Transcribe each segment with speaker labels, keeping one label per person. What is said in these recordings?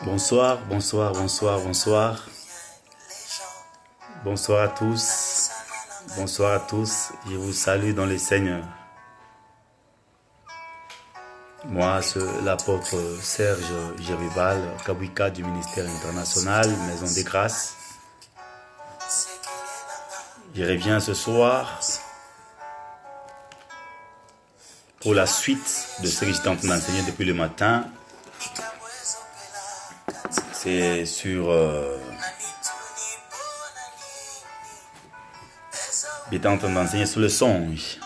Speaker 1: Bonsoir, bonsoir, bonsoir, bonsoir. Bonsoir à tous. Bonsoir à tous. Je vous salue dans le Seigneur. Moi, c'est l'apôtre Serge Gérubal, Kabwika du ministère international, Maison des Grâces. Je reviens ce soir pour la suite de ce que j'étais en train d'enseigner depuis le matin. C'est sur... j'étais en train d'enseigner sur le songe.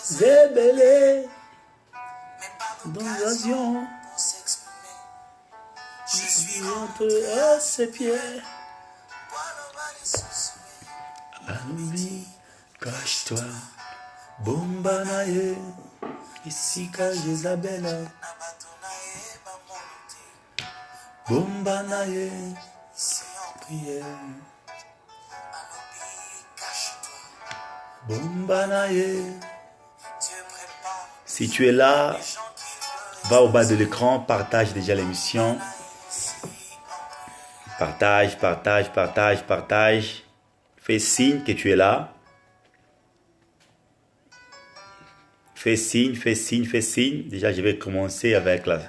Speaker 1: Zébélé, dans l'avion, entre ses pieds. Alumi, cache-toi, Bombanaye, ici cache Isabelle. Bombanaye, prière. Bombanaye. Si tu es là, va au bas de l'écran, partage déjà l'émission. Partage, partage, partage, partage. Fais signe que tu es là. Fais signe, fais signe, fais signe. Déjà, je vais commencer avec la...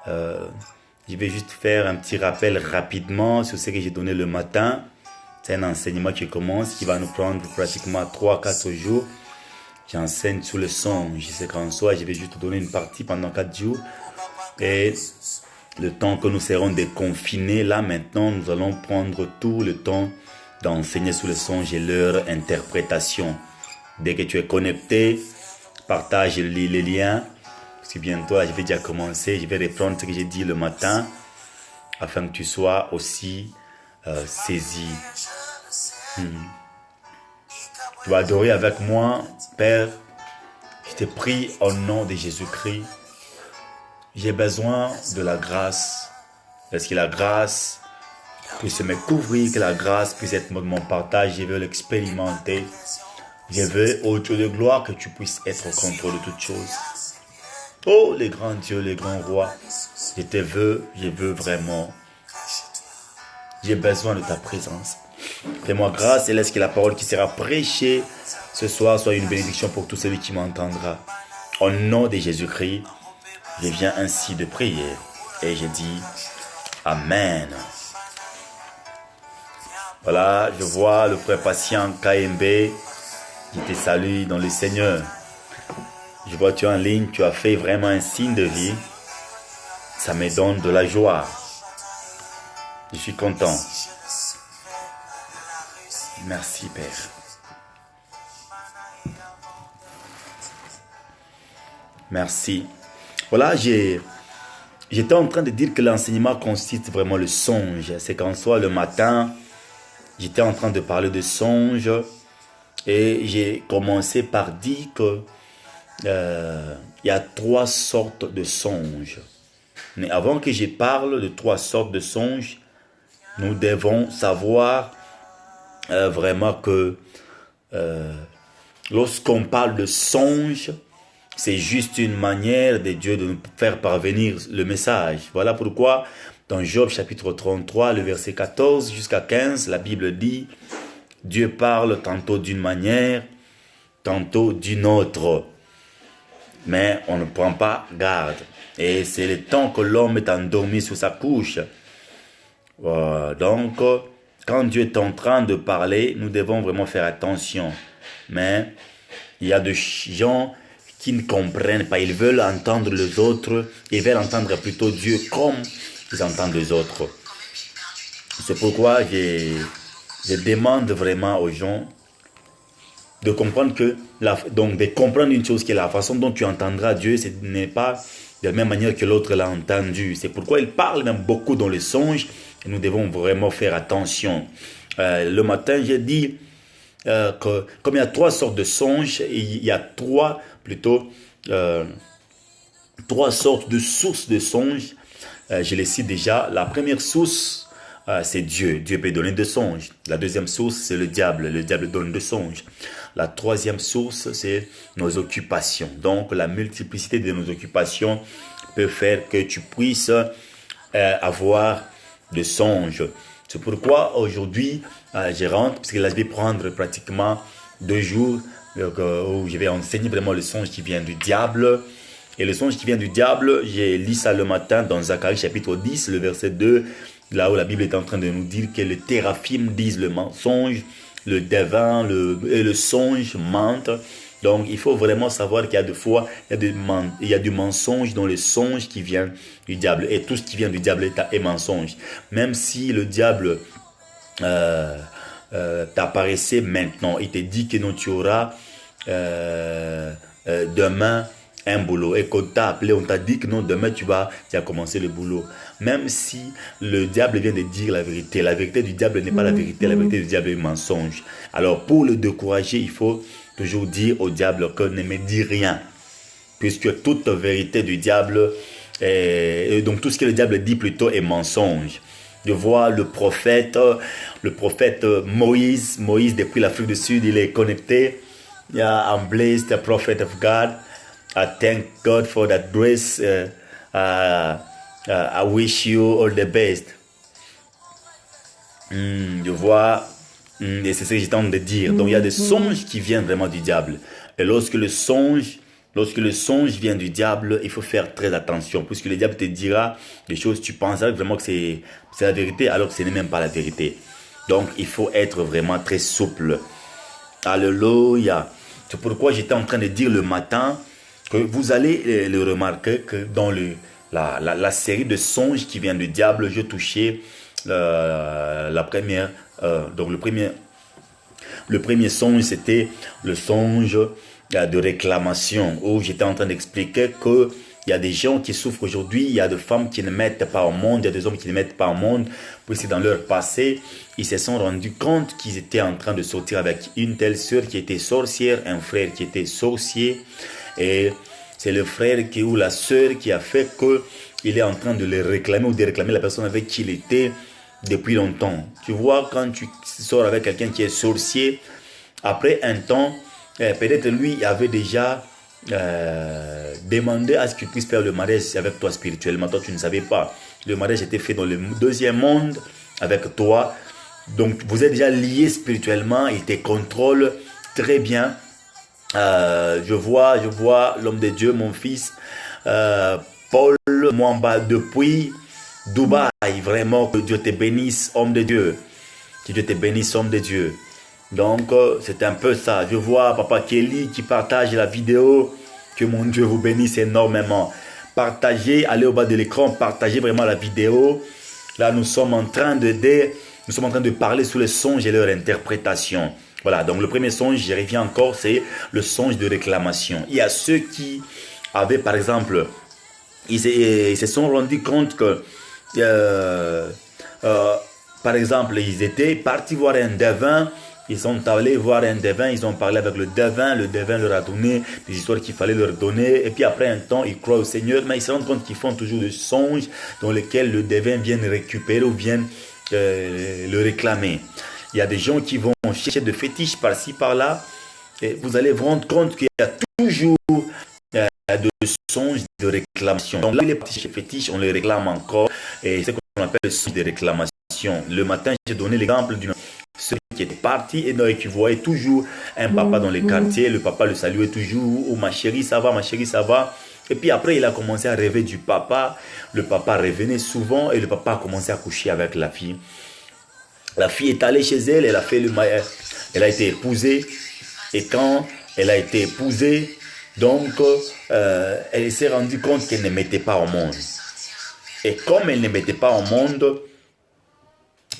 Speaker 1: je vais juste faire un petit rappel rapidement sur ce que j'ai donné le matin. C'est un enseignement qui commence, qui va nous prendre pratiquement 3-4 jours. J'enseigne sur le songe. C'est qu'en soi, je vais juste te donner une partie pendant 4 jours. Et le temps que nous serons déconfinés, là maintenant, nous allons prendre tout le temps d'enseigner sur le songe et leur interprétation. Dès que tu es connecté, partage les liens. Parce que bientôt, je vais déjà commencer. Je vais reprendre ce que j'ai dit le matin afin que tu sois aussi saisi. Tu vas adorer avec moi, Père. Je te prie au nom de Jésus-Christ. J'ai besoin de la grâce. Parce que la grâce puisse me couvrir, que la grâce puisse être mon partage. Je veux l'expérimenter. Je veux, ô Dieu de gloire, que tu puisses être au contrôle de toutes choses. Oh, les grands dieux, les grands rois, je veux vraiment. J'ai besoin de ta présence. Fais-moi grâce et laisse que la parole qui sera prêchée ce soir soit une bénédiction pour tout celui qui m'entendra. Au nom de Jésus-Christ, je viens ainsi de prier et je dis Amen. Voilà, je vois le frère patient KMB qui te salue dans le Seigneur. Je vois tu es en ligne, tu as fait vraiment un signe de vie. Ça me donne de la joie. Je suis content. Merci Père. Merci. Voilà, j'étais en train de dire que l'enseignement consiste vraiment le songe. C'est qu'en soi, le matin, j'étais en train de parler de songe et j'ai commencé par dire que il y a 3 sortes de songes. Mais avant que je parle de 3 sortes de songes, nous devons savoir vraiment que lorsqu'on parle de songe, c'est juste une manière de Dieu de nous faire parvenir le message. Voilà pourquoi dans Job chapitre 33, le verset 14 jusqu'à 15, la Bible dit Dieu parle tantôt d'une manière, tantôt d'une autre. Mais on ne prend pas garde. Et c'est le temps que l'homme est endormi sur sa couche. Donc, quand Dieu est en train de parler, nous devons vraiment faire attention. Mais il y a des gens qui ne comprennent pas. Ils veulent entendre les autres. Ils veulent entendre plutôt Dieu comme ils entendent les autres. C'est pourquoi je demande vraiment aux gens de comprendre de comprendre une chose qui est la façon dont tu entendras Dieu, ce n'est pas de la même manière que l'autre l'a entendu. C'est pourquoi il parle même beaucoup dans les songes et nous devons vraiment faire attention. Le matin, j'ai dit que comme il y a 3 sortes de songes, il y a 3 sortes de sources de songes. Je les cite déjà. La première source c'est Dieu. Dieu peut donner des songes. La deuxième source, c'est le diable. Le diable donne des songes. La troisième source, c'est nos occupations. Donc, la multiplicité de nos occupations peut faire que tu puisses avoir des songes. C'est pourquoi aujourd'hui, je rentre, parce que là, je vais prendre pratiquement 2 jours où je vais enseigner vraiment le songe qui vient du diable. Et le songe qui vient du diable, j'ai lu ça le matin dans Zacharie chapitre 10, le verset 2, là où la Bible est en train de nous dire que les téraphim disent le mensonge, le devin et le songe mentent. Donc, il faut vraiment savoir qu'il y a des fois, il y a du mensonge dans le songe qui vient du diable. Et tout ce qui vient du diable est mensonge. Même si le diable t'apparaissait maintenant, il te dit que non, tu auras demain un boulot. Et quand on t'a appelé, on t'a dit que non, demain tu as commencé le boulot. Même si le diable vient de dire la vérité du diable n'est pas la vérité du diable est mensonge. Alors pour le décourager, il faut toujours dire au diable que ne me dis rien. Puisque toute vérité du diable, et donc tout ce que le diable dit plutôt est mensonge. Je vois le prophète Moïse depuis l'Afrique du Sud, il est connecté. Yeah, I'm blessed, the prophet of God. I thank God for that grace. I wish you all the best. Je vois, et c'est ce que j'étais en train de dire. Donc il y a des songes qui viennent vraiment du diable. Et lorsque le songe vient du diable, il faut faire très attention. Puisque le diable te dira des choses, tu penseras vraiment que c'est la vérité, alors que ce n'est même pas la vérité. Donc il faut être vraiment très souple. Alléluia. C'est pourquoi j'étais en train de dire le matin que vous allez le remarquer que dans la série de songes qui vient du diable, je touchais la première. Donc le premier songe, c'était le songe de réclamation, où j'étais en train d'expliquer que il y a des gens qui souffrent aujourd'hui, il y a des femmes qui ne mettent pas au monde, il y a des hommes qui ne mettent pas au monde, puisque dans leur passé, ils se sont rendus compte qu'ils étaient en train de sortir avec une telle sœur qui était sorcière, un frère qui était sorcier, et c'est le frère ou la sœur qui a fait qu'il est en train de les réclamer ou de réclamer la personne avec qui il était depuis longtemps. Tu vois, quand tu sors avec quelqu'un qui est sorcier, après un temps, peut-être lui avait déjà demandé à ce qu'il puisse faire le mariage avec toi spirituellement. Toi, tu ne savais pas. Le mariage était fait dans le deuxième monde avec toi. Donc, vous êtes déjà liés spirituellement. Il te contrôle très bien. Je vois l'homme de Dieu, mon fils, Paul Mwamba, depuis Dubaï. Vraiment, que Dieu te bénisse, homme de Dieu. Que Dieu te bénisse, homme de Dieu. Donc, c'est un peu ça. Je vois Papa Kelly qui partage la vidéo. Que mon Dieu vous bénisse énormément. Partagez, allez au bas de l'écran, partagez vraiment la vidéo. Là, nous sommes en train de parler sur les songes et leur interprétation. Voilà, donc le premier songe, j'y reviens encore, c'est le songe de réclamation. Il y a ceux qui avaient, par exemple, ils se sont rendus compte que, par exemple, ils étaient partis voir un devin. Ils sont allés voir un devin, ils ont parlé avec le devin leur a donné des histoires qu'il fallait leur donner. Et puis après un temps, ils croient au Seigneur, mais ils se rendent compte qu'ils font toujours des songes dans lesquels le devin vient récupérer ou vient le réclamer. Il y a des gens qui vont chercher des fétiches par-ci, par-là. Et vous allez vous rendre compte qu'il y a toujours de songes de réclamation. Donc là, les petits fétiches, on les réclame encore. Et c'est ce qu'on appelle le songe de réclamation. Le matin, j'ai donné l'exemple d'une sœur qui était partie et qui voyait toujours un papa dans les quartiers. Le papa le saluait toujours. Oh, ma chérie, ça va, ma chérie, ça va. Et puis après, il a commencé à rêver du papa. Le papa revenait souvent et le papa a commencé à coucher avec la fille. La fille est allée chez elle, elle a été épousée. Et quand elle a été épousée, donc elle s'est rendue compte qu'elle ne mettait pas au monde. Et comme elle ne mettait pas au monde,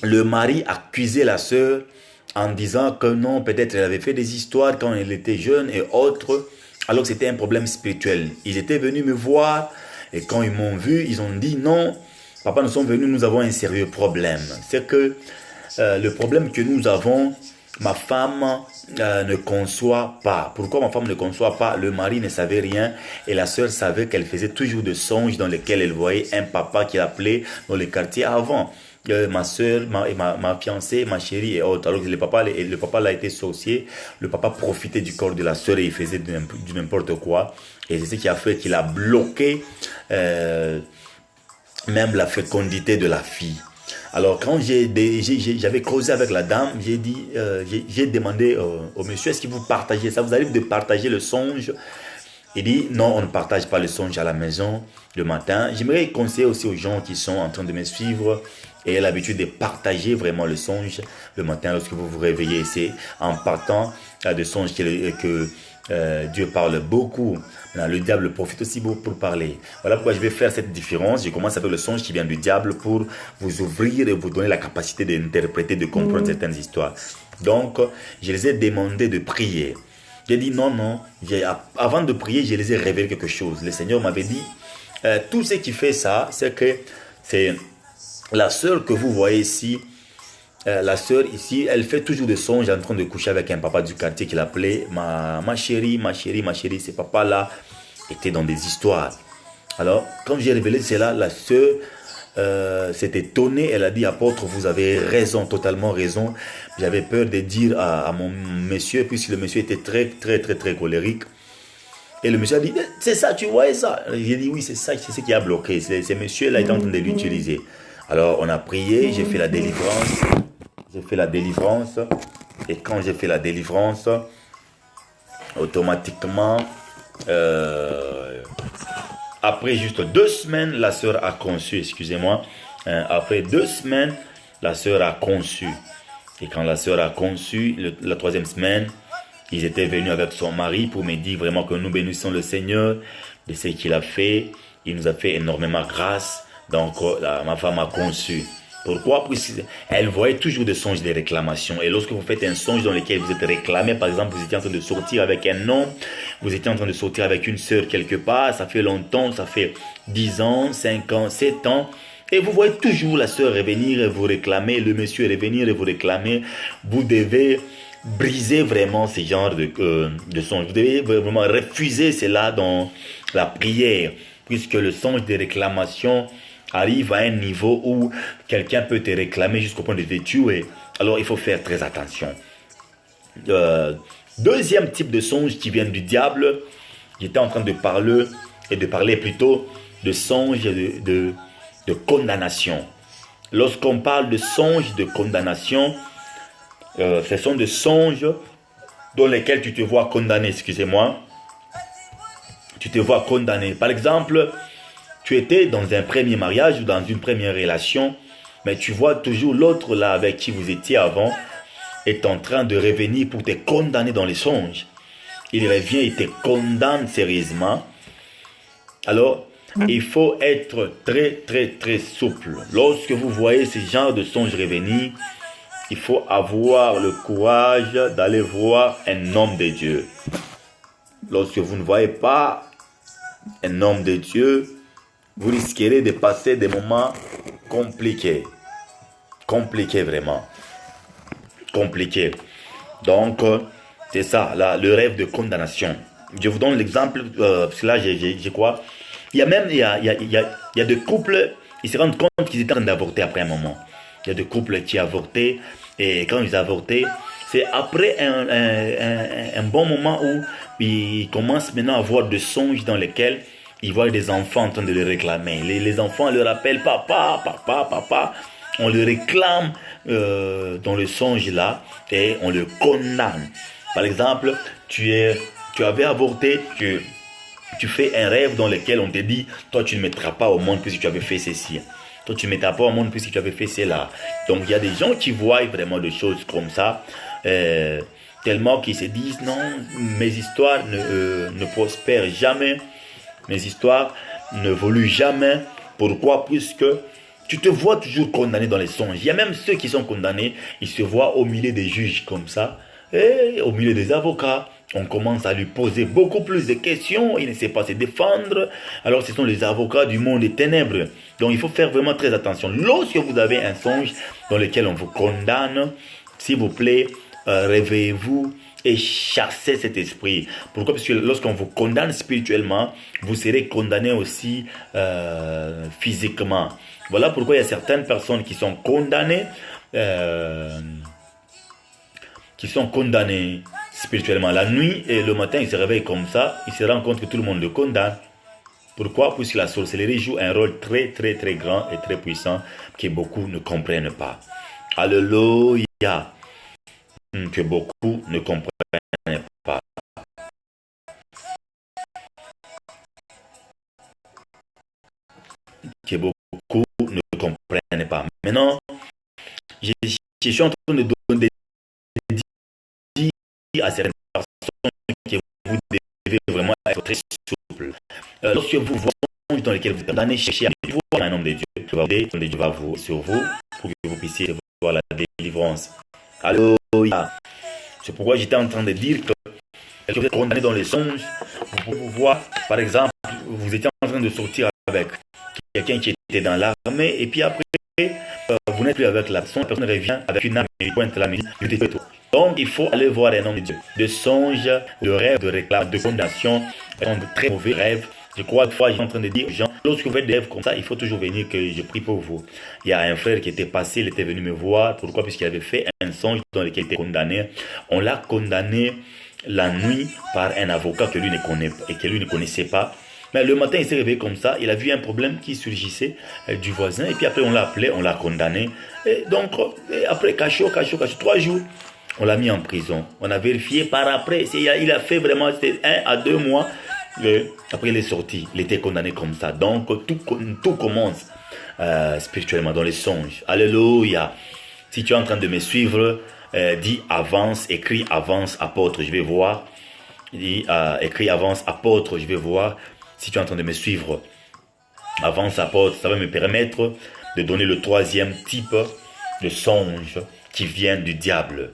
Speaker 1: le mari accusait la sœur en disant que non, peut-être elle avait fait des histoires quand elle était jeune et autres, alors que c'était un problème spirituel. Ils étaient venus me voir et quand ils m'ont vu, ils ont dit non, papa, nous sommes venus, nous avons un sérieux problème. C'est que le problème que nous avons, ma femme ne conçoit pas. Pourquoi ma femme ne conçoit pas? Le mari ne savait rien et la sœur savait qu'elle faisait toujours des songes dans lesquels elle voyait un papa qui l'appelait dans les quartiers avant. ma soeur, ma fiancée, ma chérie et autres. Alors que le papa là était sorcier, le papa profitait du corps de la soeur et il faisait du n'importe quoi. Et c'est ce qui a fait qu'il a bloqué même la fécondité de la fille. Alors quand j'avais causé avec la dame, j'ai demandé au monsieur, est-ce que vous partagez ça? Vous arrivez de partager le songe? Il dit, non, on ne partage pas le songe à la maison le matin. J'aimerais conseiller aussi aux gens qui sont en train de me suivre et l'habitude de partager vraiment le songe le matin lorsque vous vous réveillez. C'est en partant de songe que Dieu parle beaucoup. Maintenant, le diable profite aussi beaucoup pour parler. Voilà pourquoi je vais faire cette différence. Je commence avec le songe qui vient du diable pour vous ouvrir et vous donner la capacité d'interpréter, de comprendre certaines histoires. Donc, je les ai demandé de prier. J'ai dit non. Avant de prier, je les ai révélé quelque chose. Le Seigneur m'avait dit, tout ce qui fait ça, c'est que c'est la sœur que vous voyez ici. La sœur ici, elle fait toujours des songes en train de coucher avec un papa du quartier qu'il appelait ma chérie. Ces papas-là étaient dans des histoires. Alors, quand j'ai révélé cela, la sœur s'est étonnée. Elle a dit, apôtre, vous avez raison, totalement raison. J'avais peur de dire à mon monsieur, puisque le monsieur était très colérique. Et le monsieur a dit, c'est ça, tu vois ça? J'ai dit, oui, c'est ça, c'est ce qui a bloqué. Ce monsieur-là est en train de l'utiliser. Alors, on a prié, j'ai fait la délivrance. Et quand j'ai fait la délivrance, automatiquement, après juste 2 semaines, la sœur a conçu, excusez-moi. Après 2 semaines, la sœur a conçu. Et quand la sœur a conçu, la 3e semaine, ils étaient venus avec son mari pour me dire vraiment que nous bénissons le Seigneur de ce qu'il a fait. Il nous a fait énormément grâce. Donc, ma femme a conçu. Pourquoi? Puisqu'elle voyait toujours des songes de réclamation. Et lorsque vous faites un songe dans lequel vous êtes réclamé, par exemple, vous étiez en train de sortir avec un homme, vous étiez en train de sortir avec une sœur quelque part, ça fait longtemps, ça fait 10 ans, 5 ans, 7 ans, et vous voyez toujours la sœur revenir et vous réclamer, le monsieur revenir et vous réclamer, vous devez briser vraiment ce genre de songe. Vous devez vraiment refuser cela dans la prière, puisque le songe de réclamation arrive à un niveau où quelqu'un peut te réclamer jusqu'au point de te tuer. Alors il faut faire très attention. Deuxième type de songe qui vient du diable, j'étais en train de parler plutôt de songe de condamnation. Lorsqu'on parle de songe de condamnation, ce sont des songes dans lesquels tu te vois condamné, excusez-moi. Tu te vois condamné. Par exemple, tu étais dans un premier mariage ou dans une première relation, mais tu vois toujours l'autre là avec qui vous étiez avant est en train de revenir pour te condamner dans les songes. Il revient et te condamne sérieusement. Alors, il faut être très souple. Lorsque vous voyez ce genre de songes revenir, il faut avoir le courage d'aller voir un homme de Dieu. Lorsque vous ne voyez pas un homme de Dieu, vous risquerez de passer des moments compliqués. Compliqués vraiment. Compliqués. Donc, c'est ça, là, le rêve de condamnation. Je vous donne l'exemple, parce que là, j'ai quoi? Il y a des couples, ils se rendent compte qu'ils étaient en train d'avorter après un moment. Il y a des couples qui avortaient, et quand ils avortaient, c'est après un bon moment où ils commencent maintenant à avoir des songes dans lesquels ils voient des enfants en train de les réclamer. Les enfants leur appellent papa. On le réclame dans le songe là et on le condamne. Par exemple, tu avais avorté, tu fais un rêve dans lequel on te dit, toi tu ne mettras pas au monde puisque tu avais fait ceci. Toi tu ne mettras pas au monde puisque tu avais fait cela. Donc il y a des gens qui voient vraiment des choses comme ça. Tellement qu'ils se disent, non, mes histoires ne prospèrent jamais. Mes histoires ne évoluent jamais. Pourquoi? Puisque tu te vois toujours condamné dans les songes. Il y a même ceux qui sont condamnés, ils se voient au milieu des juges comme ça, et au milieu des avocats. On commence à lui poser beaucoup plus de questions, il ne sait pas se défendre. Alors ce sont les avocats du monde des ténèbres. Donc il faut faire vraiment très attention. Lorsque vous avez un songe dans lequel on vous condamne, s'il vous plaît, réveillez-vous et chassez cet esprit. Pourquoi? Parce que lorsqu'on vous condamne spirituellement, vous serez condamné aussi physiquement. Voilà pourquoi il y a certaines personnes qui sont condamnées spirituellement. La nuit et le matin, ils se réveillent comme ça, ils se rendent compte que tout le monde le condamne. Pourquoi? Puisque la sorcellerie joue un rôle très très très grand et très puissant que beaucoup ne comprennent pas. Alléluia. Que beaucoup ne comprennent pas. Que beaucoup ne comprennent pas. Maintenant, je suis en train de donner à certaines personnes que vous devez vraiment être très souple. Lorsque vous voyez dans lesquels vous allez chercher à voir un homme de Dieu, Dieu va vous sur vous pour que vous puissiez voir la délivrance. Alléluia. C'est pourquoi j'étais en train de dire que vous êtes condamné dans les songes. Vous pouvez vous voir, par exemple, vous étiez en train de sortir avec quelqu'un qui était dans l'armée et puis après, vous n'êtes plus avec la personne revient avec une arme et pointe la mine. Donc, il faut aller voir un homme de Dieu. De songes, de rêves, de réclames, de condamnation, de très mauvais rêves. Je crois que je suis en train de dire aux gens, lorsque vous faites des rêves comme ça, il faut toujours venir que je prie pour vous. Il y a un frère qui était passé, il était venu me voir. Pourquoi? Puisqu'il avait fait un songe dans lequel il était condamné. On l'a condamné la nuit par un avocat que lui ne connaissait pas. Mais le matin, il s'est réveillé comme ça. Il a vu un problème qui surgissait du voisin. Et puis après, on l'a appelé, on l'a condamné. Et donc, après, cachot, 3 jours. On l'a mis en prison. On a vérifié par après. Il a fait vraiment 1 à 2 mois. Après, il est sorti. Il était condamné comme ça. Donc, tout commence spirituellement dans les songes. Alléluia. Si tu es en train de me suivre, dis avance, écris avance, apôtre, je vais voir. Dis écris avance, apôtre, je vais voir. Si tu es en train de me suivre, avance, apôtre, ça va me permettre de donner le 3e type de songe qui vient du diable.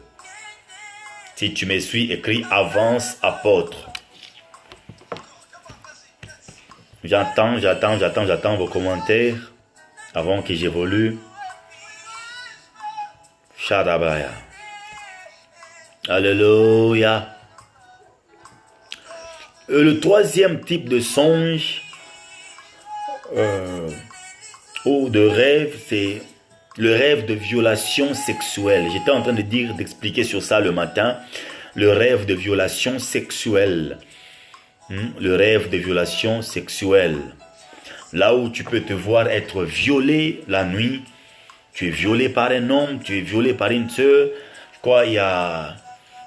Speaker 1: Si tu me suis, écris avance, apôtre. J'attends vos commentaires avant que j'évolue. Shadabaya. Alléluia. Le 3e type de songe ou de rêve, c'est le rêve de violation sexuelle. J'étais en train d'expliquer sur ça le matin. Le rêve de violation sexuelle. Le rêve de violation sexuelle. Là où tu peux te voir être violé la nuit. Tu es violé par un homme, tu es violé par une sœur. Je crois il y a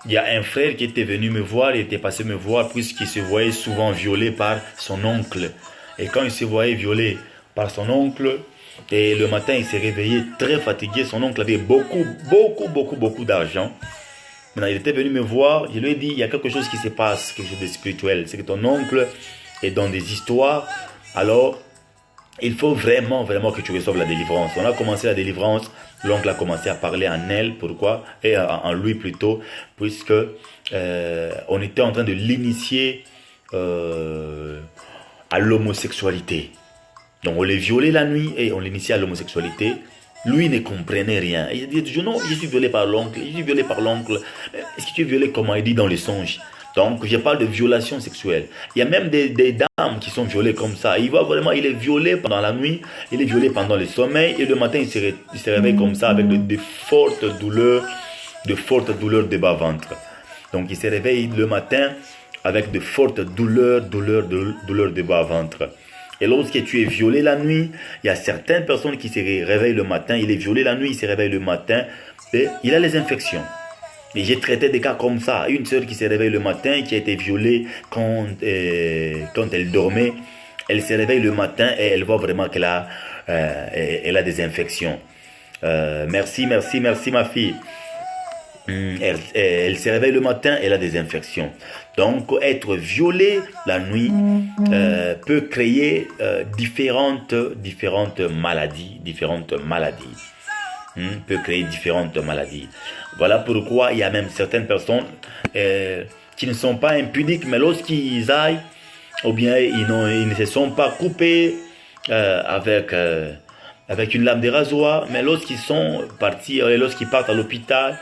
Speaker 1: un frère qui était venu me voir, il était passé me voir puisqu'il se voyait souvent violé par son oncle. Et quand il se voyait violé par son oncle, et le matin il s'est réveillé très fatigué, son oncle avait beaucoup d'argent. Maintenant il était venu me voir, je lui ai dit, il y a quelque chose qui se passe, quelque chose de spirituel. C'est que ton oncle est dans des histoires, alors il faut vraiment que tu reçoives la délivrance. On a commencé la délivrance, l'oncle a commencé à parler en elle, pourquoi? Et en lui plutôt, puisque on était en train de l'initier à l'homosexualité. Donc on l'a violé la nuit et on l'initiait à l'homosexualité. Lui ne comprenait rien. Il dit toujours non, je suis violé par l'oncle, Est-ce que tu es violé comment? Il dit dans les songes. Donc, je parle de violation sexuelle. Il y a même des dames qui sont violées comme ça. Il est violé pendant la nuit, il est violé pendant le sommeil, et le matin, il se réveille comme ça avec de fortes douleurs de bas-ventre. Donc, il se réveille le matin avec de fortes douleurs de bas-ventre. Et lorsque tu es violé la nuit, il y a certaines personnes qui se réveillent le matin, il est violé la nuit, il se réveille le matin, et il a les infections. Et j'ai traité des cas comme ça. Une sœur qui s'est réveillée le matin, qui a été violée quand elle dormait. Elle se réveille le matin et elle voit vraiment qu'elle a des infections. Merci ma fille. Elle se réveille le matin, elle a des infections. Donc, être violé la nuit peut créer différentes maladies. Peut créer différentes maladies. Voilà pourquoi il y a même certaines personnes qui ne sont pas impudiques, mais lorsqu'ils aillent, ou bien ils ne se sont pas coupés avec une lame de rasoir, mais lorsqu'ils sont partis, lorsqu'ils partent à l'hôpital,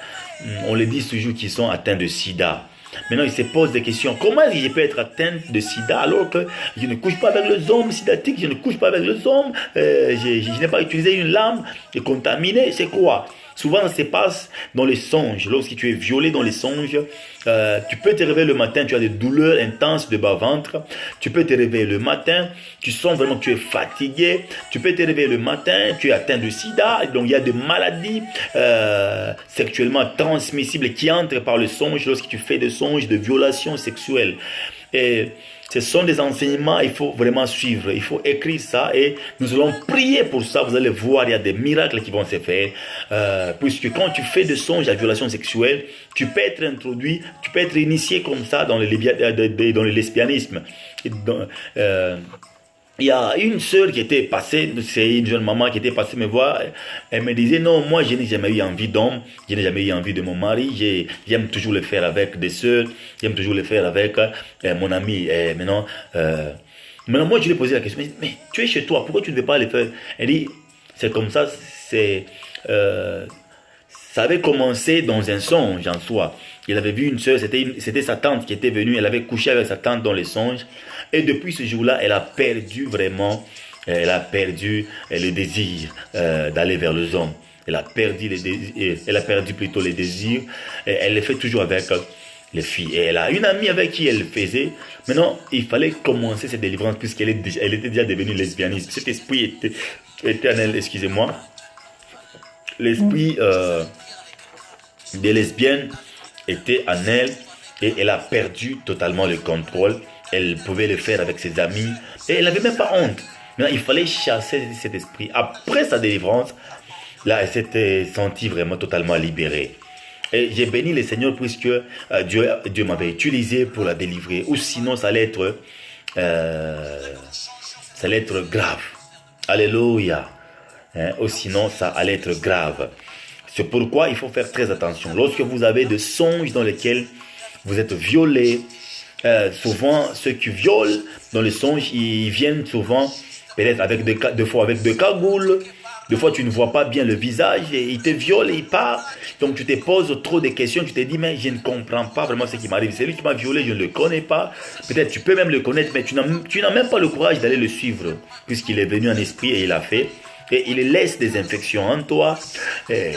Speaker 1: on les dit toujours qu'ils sont atteints de sida. Maintenant, ils se posent des questions. Comment est-ce que je peux être atteint de sida alors que je ne couche pas avec les hommes sidatiques, je ne couche pas avec les hommes, je n'ai pas utilisé une lame contaminée, c'est quoi? Souvent, ça se passe dans les songes. Lorsque tu es violé dans les songes, tu peux te réveiller le matin, tu as des douleurs intenses de bas-ventre. Tu peux te réveiller le matin, tu sens vraiment que tu es fatigué. Tu peux te réveiller le matin, tu es atteint de sida. Donc, il y a des maladies sexuellement transmissibles qui entrent par le songe lorsque tu fais des songes de violation sexuelle. Et ce sont des enseignements, il faut vraiment suivre, il faut écrire ça et nous allons prier pour ça. Vous allez voir, il y a des miracles qui vont se faire. Puisque quand tu fais des songes à violation sexuelle, tu peux être introduit, tu peux être initié comme ça dans le lesbianisme. Il y a une sœur qui était passée, c'est une jeune maman qui était passée me voir, elle me disait non, moi je n'ai jamais eu envie d'homme, je n'ai jamais eu envie de mon mari, j'aime toujours le faire avec des sœurs, j'aime toujours le faire avec mon ami. Et maintenant, moi je lui ai posé la question, mais tu es chez toi, pourquoi tu ne veux pas le faire? Elle dit, c'est comme ça, ça avait commencé dans un songe en soi. Il avait vu une sœur, c'était sa tante qui était venue, elle avait couché avec sa tante dans les songes. Et depuis ce jour-là, elle a perdu vraiment, elle a perdu le désir d'aller vers les hommes. Elle a perdu plutôt les désirs. Et elle le fait toujours avec les filles. Et elle a une amie avec qui elle le faisait. Maintenant, il fallait commencer cette délivrance puisqu'elle était déjà devenue lesbianiste. Cet esprit était en elle, excusez-moi. L'esprit des lesbiennes était en elle et elle a perdu totalement le contrôle. Elle pouvait le faire avec ses amis et elle n'avait même pas honte. Maintenant, il fallait chasser cet esprit. Après sa délivrance, là, elle s'était sentie vraiment totalement libérée. Et j'ai béni le Seigneur puisque Dieu m'avait utilisé pour la délivrer. Ou sinon, ça allait être grave. Alléluia. Ou sinon, ça allait être grave. C'est pourquoi il faut faire très attention. Lorsque vous avez des songes dans lesquels vous êtes violé, souvent ceux qui violent dans les songes, ils viennent souvent peut-être avec des fois avec des cagoules. Des fois tu ne vois pas bien le visage et ils te violent et ils partent. Donc tu te poses trop de questions, tu te dis mais je ne comprends pas vraiment ce qui m'arrive. C'est lui qui m'a violé, je ne le connais pas. Peut-être tu peux même le connaître mais tu n'as même pas le courage d'aller le suivre puisqu'il est venu en esprit et il a fait. Et il laisse des infections en toi. Et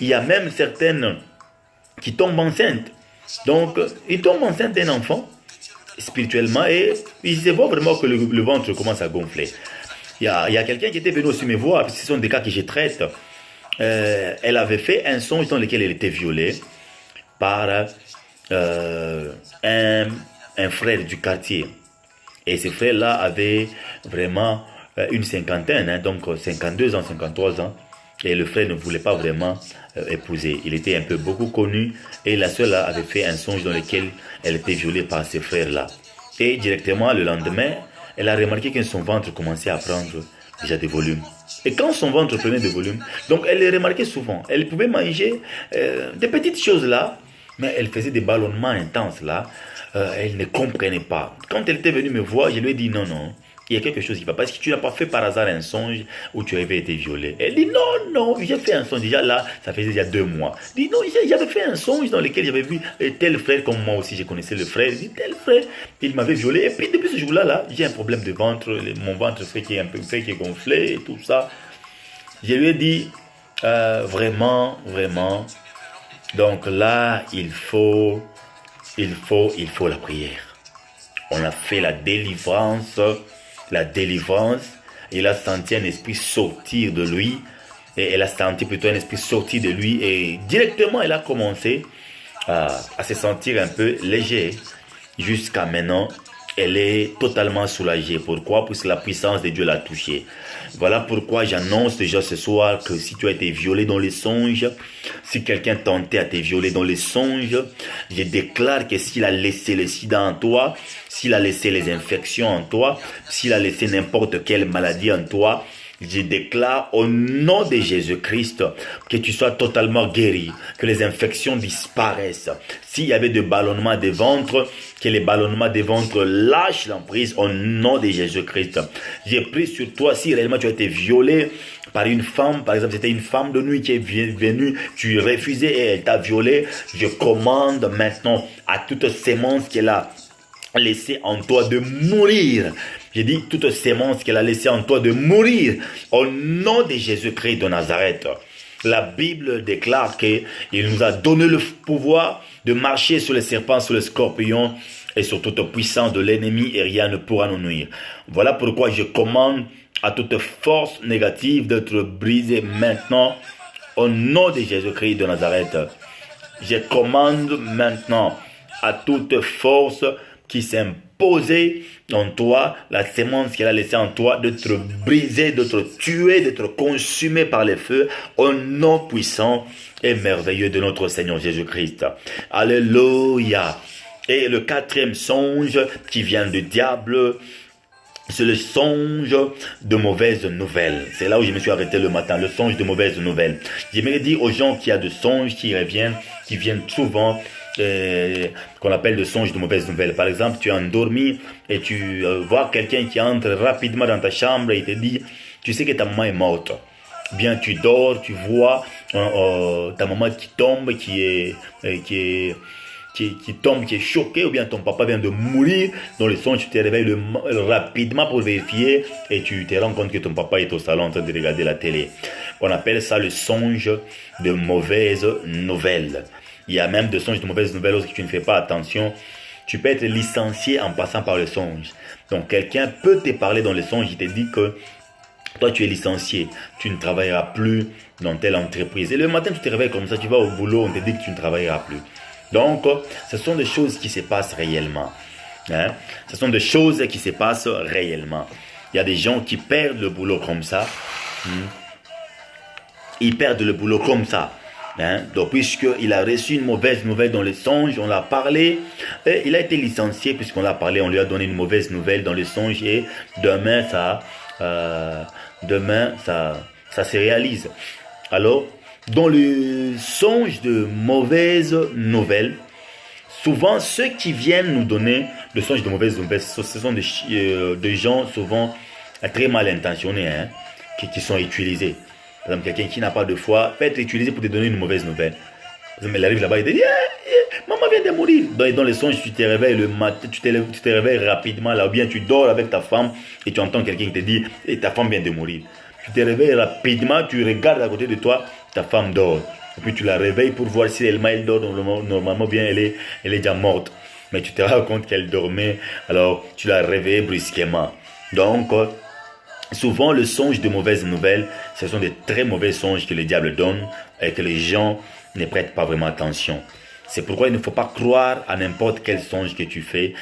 Speaker 1: il y a même certaines qui tombent enceintes. Donc, ils tombent enceintes d'un enfant spirituellement et ils se voient vraiment que le ventre commence à gonfler. Il y a quelqu'un qui était venu aussi me voir, parce que ce sont des cas que je traite. Elle avait fait un songe dans lequel elle était violée par un frère du quartier. Et ce frère-là avait vraiment une cinquantaine, donc 52 ans, 53 ans. Et le frère ne voulait pas vraiment épouser. Il était un peu beaucoup connu. Et la sœur là avait fait un songe dans lequel elle était violée par ce frère-là. Et directement, le lendemain, elle a remarqué que son ventre commençait à prendre déjà des volumes. Et quand son ventre prenait des volumes, donc elle le remarquait souvent. Elle pouvait manger des petites choses là, mais elle faisait des ballonnements intenses là. Elle ne comprenait pas. Quand elle était venue me voir, je lui ai dit non, il y a quelque chose qui va pas. Parce que tu n'as pas fait par hasard un songe où tu avais été violé. Elle dit non, j'ai fait un songe déjà là, ça faisait déjà 2 mois. Elle dit non, j'avais fait un songe dans lequel j'avais vu tel frère, comme moi aussi je connaissais le frère. Elle dit tel frère, il m'avait violé. Et puis depuis ce jour-là, j'ai un problème de ventre, mon ventre fait qui est un peu fait qui est gonflé et tout ça. Je lui ai dit vraiment. Donc là, il faut la prière. On a fait la délivrance. Il a senti un esprit sortir de lui. Et elle a senti plutôt un esprit sortir de lui. Et directement, elle a commencé à se sentir un peu léger. Jusqu'à maintenant, elle est totalement soulagée. Pourquoi? Parce que la puissance de Dieu l'a touchée. Voilà pourquoi j'annonce déjà ce soir que si tu as été violé dans les songes, si quelqu'un tentait à te violer dans les songes, je déclare que s'il a laissé le sida en toi, s'il a laissé les infections en toi, s'il a laissé n'importe quelle maladie en toi, Je déclare au nom de Jésus-Christ que tu sois totalement guéri, que les infections disparaissent. S'il y avait des ballonnements des ventres, que les ballonnements des ventres lâchent l'emprise au nom de Jésus-Christ. J'ai pris sur toi, si réellement tu as été violé par une femme, par exemple, c'était une femme de nuit qui est venue, tu refusais et elle t'a violé, je commande maintenant à toute sémence qu'elle a laissée en toi de mourir. J'ai dit toute sémence qu'elle a laissée en toi de mourir au nom de Jésus-Christ de Nazareth. La Bible déclare qu'il nous a donné le pouvoir de marcher sur les serpents, sur les scorpions et sur toute puissance de l'ennemi et rien ne pourra nous nuire. Voilà pourquoi je commande à toute force négative d'être brisée maintenant au nom de Jésus-Christ de Nazareth. Je commande maintenant à toute force qui s'est imposée en toi, la sémence qu'elle a laissée en toi, d'être brisée, d'être tuée, d'être consumée par les feux, au nom puissant et merveilleux de notre Seigneur Jésus-Christ. Alléluia. Et le quatrième songe qui vient du diable, c'est le songe de mauvaises nouvelles. C'est là où je me suis arrêté le matin, le songe de mauvaises nouvelles. J'aimerais dire aux gens qu'il y a des songes qui reviennent, qui viennent souvent, qu'on appelle des songes de mauvaises nouvelles. Par exemple, tu es endormi et tu vois quelqu'un qui entre rapidement dans ta chambre et il te dit, tu sais que ta maman est morte. Bien, tu dors, tu vois ta maman qui tombe, qui tombe, qui est choqué, ou bien ton papa vient de mourir. Dans le songe, tu te réveilles rapidement pour vérifier et tu te rends compte que ton papa est au salon en train de regarder la télé. On appelle ça le songe de mauvaises nouvelles. Il y a même des songes de mauvaises nouvelles lorsque tu ne fais pas attention. Tu peux être licencié en passant par le songe. Donc quelqu'un peut te parler dans le songe, il te dit que toi tu es licencié, tu ne travailleras plus dans telle entreprise. Et le matin tu te réveilles comme ça, tu vas au boulot, on te dit que tu ne travailleras plus. Donc, ce sont des choses qui se passent réellement. Ce sont des choses qui se passent réellement. Il y a des gens qui perdent le boulot comme ça. Ils perdent le boulot comme ça. Donc, puisqu'il a reçu une mauvaise nouvelle dans le songe, on l'a parlé, et il a été licencié puisqu'on l'a parlé, on lui a donné une mauvaise nouvelle dans le songe, et demain, ça se réalise. Alors, dans le songe de mauvaises nouvelles, souvent ceux qui viennent nous donner le songe de mauvaises nouvelles, ce sont des gens souvent très mal intentionnés, qui sont utilisés. Par exemple, quelqu'un qui n'a pas de foi peut être utilisé pour te donner une mauvaise nouvelle. Par exemple, il arrive là-bas et te dit maman vient de mourir. Dans les songes, tu te réveilles le matin, tu te réveilles rapidement là, ou bien tu dors avec ta femme et tu entends quelqu'un qui te dit ta femme vient de mourir. Tu te réveilles rapidement, tu regardes à côté de toi, ta femme dort. Et puis tu la réveilles pour voir si elle dort. Normalement bien, elle est déjà morte. Mais tu te rends compte qu'elle dormait, alors tu la réveilles brusquement. Donc, souvent le songe de mauvaises nouvelles, ce sont des très mauvais songes que le diable donne et que les gens ne prêtent pas vraiment attention. C'est pourquoi il ne faut pas croire à n'importe quel songe que tu fais,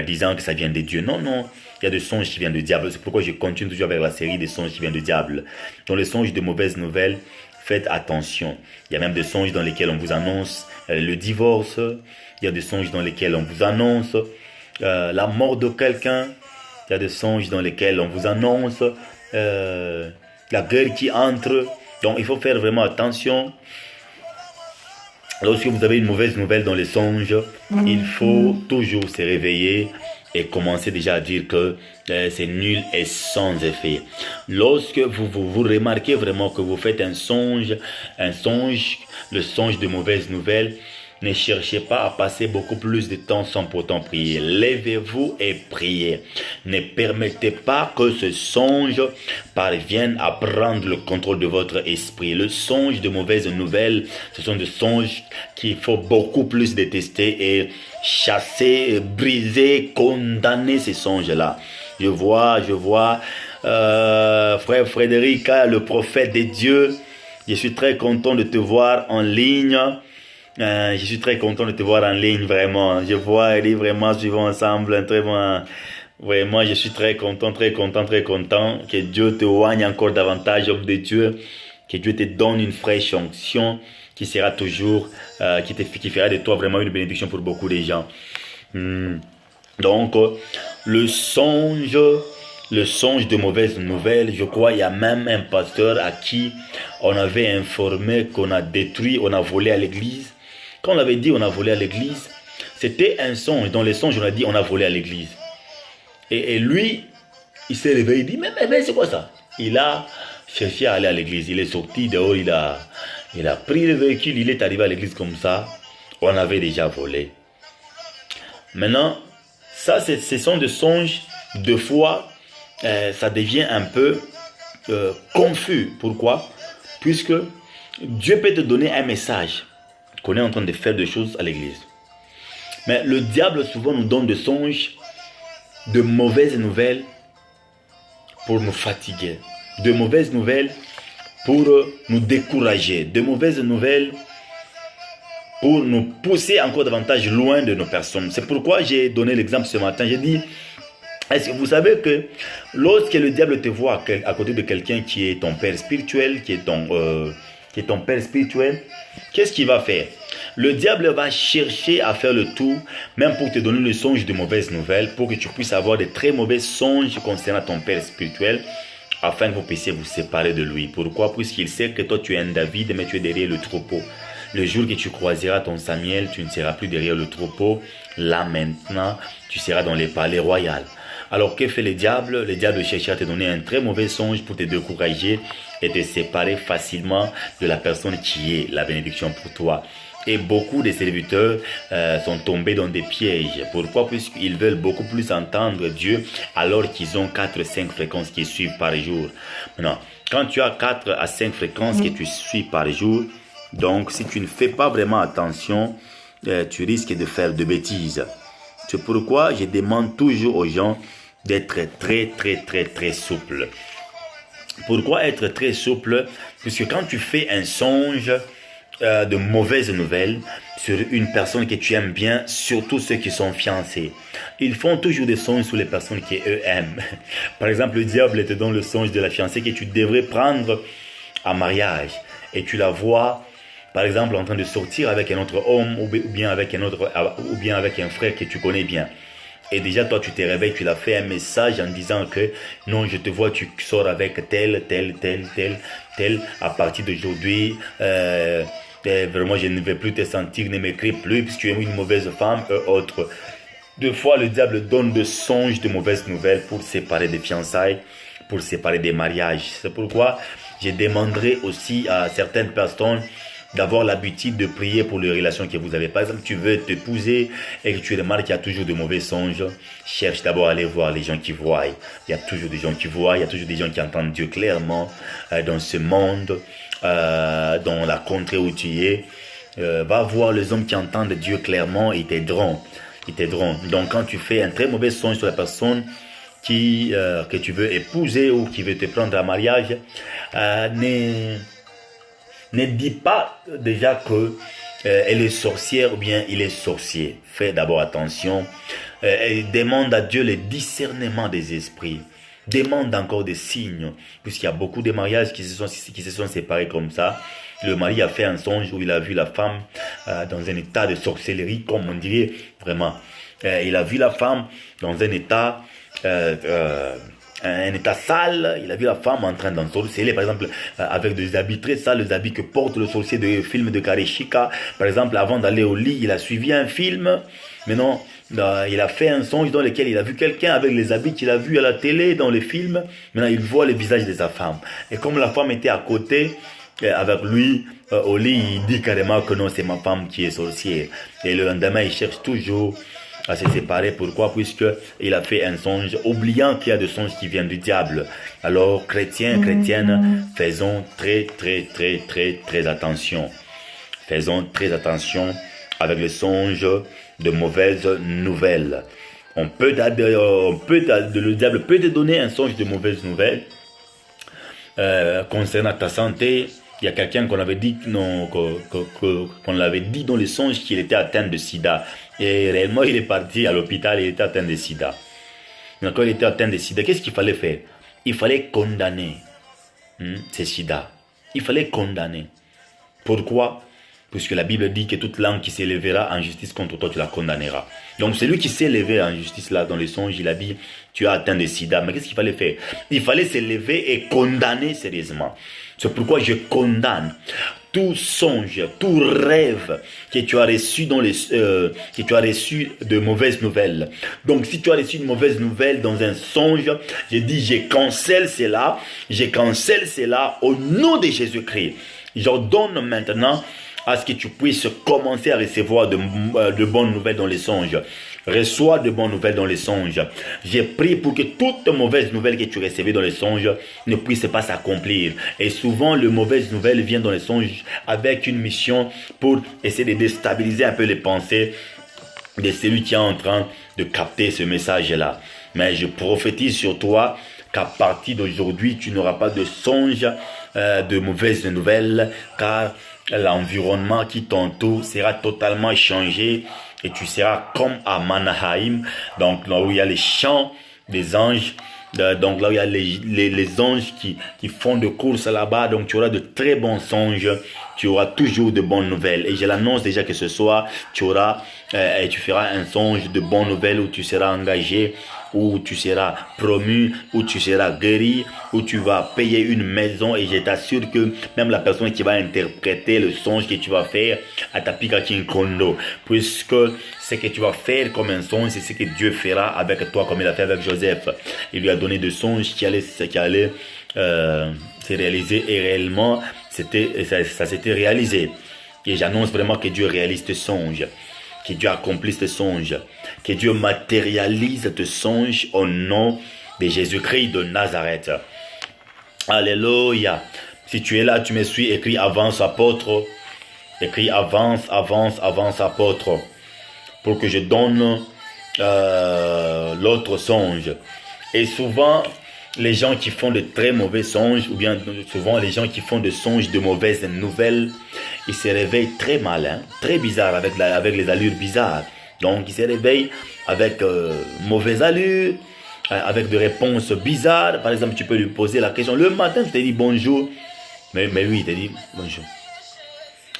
Speaker 1: disant que ça vient de Dieu. Non, non, il y a des songes qui viennent du diable. C'est pourquoi je continue toujours avec la série des songes qui viennent du diable. Dans les songes de mauvaises nouvelles, faites attention. Il y a même des songes dans lesquels on vous annonce le divorce. Il y a des songes dans lesquels on vous annonce la mort de quelqu'un. Il y a des songes dans lesquels on vous annonce la guerre qui entre. Donc il faut faire vraiment attention. Lorsque vous avez une mauvaise nouvelle dans les songes, il faut toujours se réveiller et commencer déjà à dire que c'est nul et sans effet. Lorsque vous remarquez vraiment que vous faites un songe, le songe de mauvaises nouvelles, ne cherchez pas à passer beaucoup plus de temps sans pourtant prier. Levez-vous et priez. Ne permettez pas que ce songe parvienne à prendre le contrôle de votre esprit. Le songe de mauvaises nouvelles, ce sont des songes qu'il faut beaucoup plus détester et chasser, briser, condamner ces songes-là. Je vois, frère Frédéric, le prophète de Dieu. Je suis très content de te voir en ligne. Je suis très content de te voir en ligne, vraiment. Je vois, Eli, vraiment, suivons ensemble un très bon... Vraiment, je suis très content que Dieu te oigne encore davantage, homme de Dieu. Que Dieu te donne une fraîche onction qui sera toujours, qui fera de toi vraiment une bénédiction pour beaucoup de gens. Donc, le songe le songe de mauvaises nouvelles. Je crois il y a même un pasteur à qui on avait informé qu'on a détruit, on a volé à l'église. Quand on avait dit on a volé à l'église, c'était un songe. Dans les songes, on a dit on a volé à l'église. Et lui, il s'est réveillé, il dit mais c'est quoi ça? Il a cherché à aller à l'église. Il est sorti dehors, il a pris le véhicule, il est arrivé à l'église comme ça. On avait déjà volé. Maintenant, ça, ce sont des songes. Deux fois, ça devient un peu confus. Pourquoi? Puisque Dieu peut te donner un message qu'on est en train de faire des choses à l'église. Mais le diable souvent nous donne des songes, de mauvaises nouvelles pour nous fatiguer, de mauvaises nouvelles pour nous décourager, de mauvaises nouvelles pour nous pousser encore davantage loin de nos personnes. C'est pourquoi j'ai donné l'exemple ce matin. J'ai dit, est-ce que vous savez que lorsque le diable te voit à côté de quelqu'un qui est ton père spirituel, qui est ton père spirituel, qu'est-ce qu'il va faire? Le diable va chercher à faire le tout, même pour te donner le songe de mauvaises nouvelles, pour que tu puisses avoir de très mauvais songes concernant ton père spirituel, afin que vous puissiez vous séparer de lui. Pourquoi? Puisqu'il sait que toi tu es un David, mais tu es derrière le troupeau. Le jour que tu croiseras ton Samuel, tu ne seras plus derrière le troupeau. Là maintenant, tu seras dans les palais royaux. Alors que fait le diable? Le diable cherche à te donner un très mauvais songe pour te décourager et te séparer facilement de la personne qui est la bénédiction pour toi. Et beaucoup de serviteurs sont tombés dans des pièges. Pourquoi? Puisqu'ils veulent beaucoup plus entendre Dieu alors qu'ils ont 4-5 fréquences qui suivent par jour. Maintenant, quand tu as 4 à 5 fréquences que tu suis par jour, donc si tu ne fais pas vraiment attention, tu risques de faire de bêtises. C'est pourquoi je demande toujours aux gens d'être très souple. Pourquoi être très souple? Puisque quand tu fais un songe de mauvaises nouvelles sur une personne que tu aimes bien, surtout ceux qui sont fiancés, ils font toujours des songes sur les personnes qu'eux aiment. Par exemple, le diable te donne le songe de la fiancée que tu devrais prendre en mariage et tu la vois par exemple en train de sortir avec un autre homme ou bien avec un frère que tu connais bien. Et déjà, toi, tu te réveilles, tu l'as fait un message en disant que non, je te vois, tu sors avec tel. À partir d'aujourd'hui, vraiment, je ne vais plus te sentir, ne m'écris plus, puisque tu es une mauvaise femme, autre. Deux fois, le diable donne des songes de mauvaises nouvelles pour séparer des fiançailles, pour séparer des mariages. C'est pourquoi je demanderai aussi à certaines personnes d'avoir l'habitude de prier pour les relations que vous avez. Par exemple, tu veux t'épouser et que tu remarques qu'il y a toujours de mauvais songes, cherche d'abord à aller voir les gens qui voient. Il y a toujours des gens qui voient, il y a toujours des gens qui entendent Dieu clairement dans ce monde, dans la contrée où tu es. Va voir les hommes qui entendent Dieu clairement et ils t'aideront. Donc quand tu fais un très mauvais songe sur la personne que tu veux épouser ou qui veut te prendre en mariage, ne dis pas déjà que elle est sorcière ou bien il est sorcier. Fais d'abord attention et demande à Dieu le discernement des esprits. Demande encore des signes, puisqu'il y a beaucoup de mariages qui se sont séparés comme ça. Le mari a fait un songe où il a vu la femme dans un état de sorcellerie, comme on dirait vraiment. Il a vu la femme dans un état sale. Il a vu la femme en train d'ensorceler, par exemple, avec des habits très sales, les habits que porte le sorcier de film de Kareshika. Par exemple, avant d'aller au lit, il a suivi un film. Maintenant, il a fait un songe dans lequel il a vu quelqu'un avec les habits qu'il a vus à la télé, dans les films. Maintenant, il voit le visage de sa femme. Et comme la femme était à côté, avec lui, au lit, il dit carrément que non, c'est ma femme qui est sorcière. Et le lendemain, il cherche toujours à se séparer. Pourquoi? Puisqu'il a fait un songe, oubliant qu'il y a des songes qui viennent du diable. Alors, chrétiens, chrétiennes, faisons très attention. Faisons très attention avec les songes de mauvaises nouvelles. Le diable peut te donner un songe de mauvaises nouvelles concernant ta santé. Il y a quelqu'un qu'on avait dit qu'on l'avait dit dans les songes qu'il était atteint de sida. Et réellement, il est parti à l'hôpital, il était atteint de sida. Mais quand il était atteint de sida, qu'est-ce qu'il fallait faire? Il fallait condamner ce sida. Il fallait condamner. Pourquoi? Puisque la Bible dit que toute langue qui s'élèvera en justice contre toi, tu la condamneras. Donc celui qui s'est élevé en justice là dans le songe, il a dit, tu as atteint le sida. Mais qu'est-ce qu'il fallait faire? Il fallait s'élever et condamner sérieusement. C'est pourquoi je condamne tout songe, tout rêve que tu as reçu de mauvaises nouvelles. Donc si tu as reçu une mauvaise nouvelle dans un songe, je dis je cancelle cela au nom de Jésus-Christ. J'ordonne maintenant à ce que tu puisses commencer à recevoir de bonnes nouvelles dans les songes. Reçois de bonnes nouvelles dans les songes. J'ai prié pour que toute mauvaise nouvelle que tu recevais dans les songes ne puisse pas s'accomplir. Et souvent, les mauvaises nouvelles viennent dans les songes avec une mission pour essayer de déstabiliser un peu les pensées de celui qui est en train de capter ce message-là. Mais je prophétise sur toi qu'à partir d'aujourd'hui, tu n'auras pas de songe de mauvaises nouvelles, car l'environnement qui t'entoure sera totalement changé et tu seras comme à Manaheim, donc là où il y a les chants des anges, donc là où il y a les anges qui font de courses là-bas, donc tu auras de très bons songes, tu auras toujours de bonnes nouvelles. Et je l'annonce déjà que ce soir, tu feras un songe de bonnes nouvelles où tu seras engagé, où tu seras promu, où tu seras guéri, où tu vas payer une maison. Et je t'assure que même la personne qui va interpréter le songe que tu vas faire à ta pika kondo, puisque ce que tu vas faire comme un songe, c'est ce que Dieu fera avec toi, comme il a fait avec Joseph. Il lui a donné des songes qui allaient se réaliser, et réellement ça s'était réalisé. Et j'annonce vraiment que Dieu réalise tes songes, que Dieu accomplisse tes songes, que Dieu matérialise tes songes au nom de Jésus-Christ de Nazareth. Alléluia. Si tu es là, tu me suis, écris avance apôtre. Écris avance apôtre. Pour que je donne l'autre songe. Et souvent, les gens qui font de très mauvais songes, ou bien souvent les gens qui font de songes de mauvaises nouvelles, ils se réveillent très mal, très bizarre, avec les allures bizarres. Donc ils se réveillent avec mauvaise allure, avec des réponses bizarres. Par exemple, tu peux lui poser la question le matin, tu te dis bonjour, mais lui il te dit bonjour.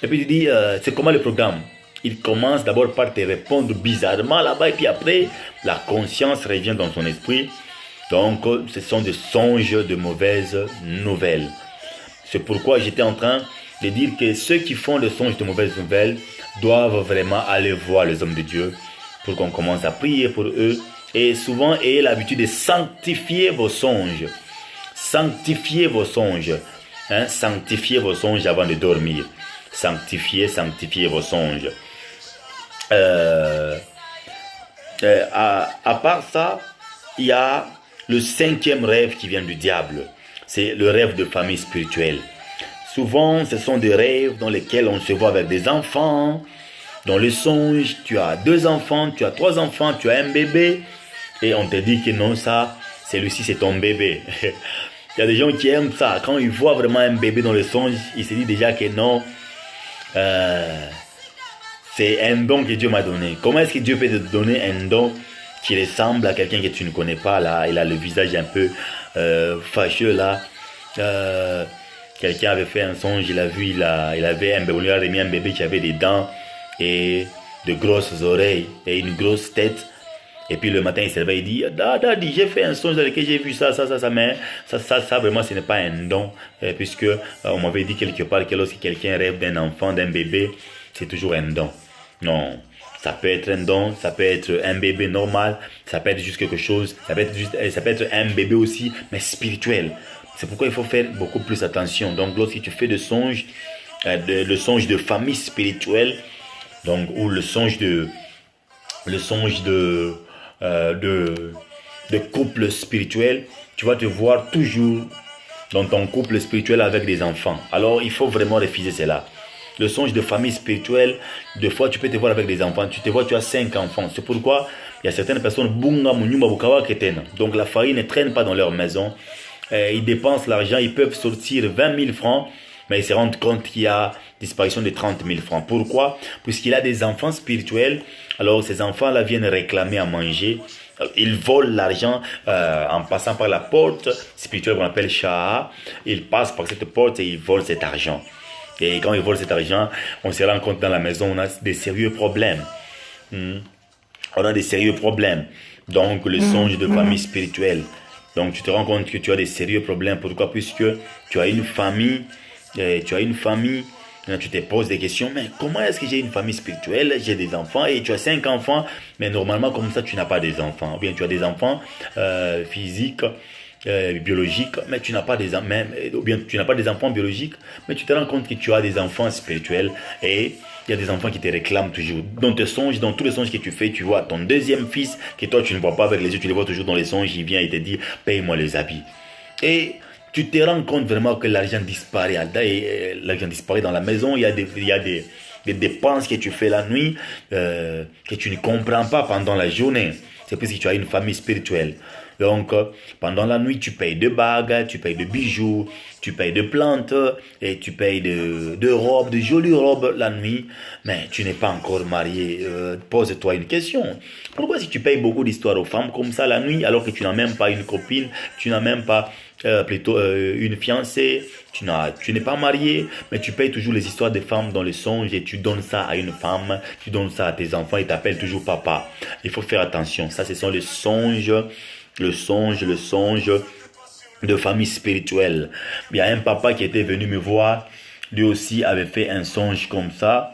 Speaker 1: Et puis tu dis c'est comment le programme? Il commence d'abord par te répondre bizarrement là-bas, et puis après la conscience revient dans son esprit. Donc, ce sont des songes de mauvaises nouvelles. C'est pourquoi j'étais en train de dire que ceux qui font des songes de mauvaises nouvelles doivent vraiment aller voir les hommes de Dieu pour qu'on commence à prier pour eux. Et souvent, ayez l'habitude de sanctifier vos songes. Sanctifiez vos songes. Sanctifiez vos songes avant de dormir. Sanctifiez vos songes. À part ça, il y a le 5e rêve qui vient du diable. C'est le rêve de famille spirituelle. Souvent, ce sont des rêves dans lesquels on se voit avec des enfants. Dans le songe, tu as 2 enfants, tu as 3 enfants, tu as un bébé. Et on te dit que non, ça, celui-ci c'est ton bébé. Il y a des gens qui aiment ça. Quand ils voient vraiment un bébé dans le songe, ils se disent déjà que non, c'est un don que Dieu m'a donné. Comment est-ce que Dieu peut te donner un don qui ressemble à quelqu'un que tu ne connais pas là? Il a le visage un peu fâcheux là. Quelqu'un avait fait un songe, il avait un bébé, on lui a remis un bébé qui avait des dents et de grosses oreilles et une grosse tête. Et puis le matin il se réveille, il dit Daddy, j'ai fait un songe dans lequel j'ai vu ça, mais ça vraiment ce n'est pas un don, puisque on m'avait dit quelque part que lorsque quelqu'un rêve d'un enfant, d'un bébé, c'est toujours un don. Non. Ça peut être un don, ça peut être un bébé normal, ça peut être juste quelque chose, ça peut être un bébé aussi, mais spirituel. C'est pourquoi il faut faire beaucoup plus attention. Donc, lorsque tu fais le songe de famille spirituelle, donc ou le songe de couple spirituel, tu vas te voir toujours dans ton couple spirituel avec des enfants. Alors, il faut vraiment refuser cela. Le songe de famille spirituelle, des fois tu peux te voir avec des enfants, tu as 5 enfants. C'est pourquoi il y a certaines personnes, donc la farine ne traîne pas dans leur maison. Ils dépensent l'argent, ils peuvent sortir 20 000 francs, mais ils se rendent compte qu'il y a disparition de 30 000 francs. Pourquoi? Puisqu'il a des enfants spirituels, alors ces enfants-là viennent réclamer à manger. Ils volent l'argent en passant par la porte spirituelle qu'on appelle Shaha. Ils passent par cette porte et ils volent cet argent. Et quand ils volent cet argent, on se rend compte dans la maison, on a des sérieux problèmes. On a des sérieux problèmes. Donc, le songe de famille spirituelle. Donc, tu te rends compte que tu as des sérieux problèmes. Pourquoi? Puisque tu as une famille, tu te poses des questions, mais comment est-ce que j'ai une famille spirituelle? J'ai des enfants et tu as 5 enfants, mais normalement, comme ça, tu n'as pas des enfants. Ou bien tu as des enfants physiques, biologiques, mais tu n'as pas des ou bien tu n'as pas des enfants biologiques, mais tu te rends compte que tu as des enfants spirituels et il y a des enfants qui te réclament toujours. Dans tes songes, dans tous les songes que tu fais, tu vois ton deuxième fils que toi tu ne vois pas avec les yeux, tu le vois toujours dans les songes, il vient et te dit paye-moi les habits. Et tu te rends compte vraiment que l'argent disparaît, l'argent disparaît dans la maison, il y a des dépenses que tu fais la nuit que tu ne comprends pas pendant la journée. C'est parce que tu as une famille spirituelle. Donc, pendant la nuit, tu payes de bagues, tu payes de bijoux, tu payes de plantes, et tu payes de robes, de jolies robes la nuit, mais tu n'es pas encore marié. Pose-toi une question. Pourquoi si tu payes beaucoup d'histoires aux femmes comme ça la nuit, alors que tu n'as même pas une copine, tu n'as même pas une fiancée, tu n'es pas marié, mais tu payes toujours les histoires des femmes dans les songes et tu donnes ça à une femme, tu donnes ça à tes enfants et t'appelles toujours papa. Il faut faire attention. Ça, ce sont les songes. Le songe de famille spirituelle. Il y a un papa qui était venu me voir, lui aussi avait fait un songe comme ça,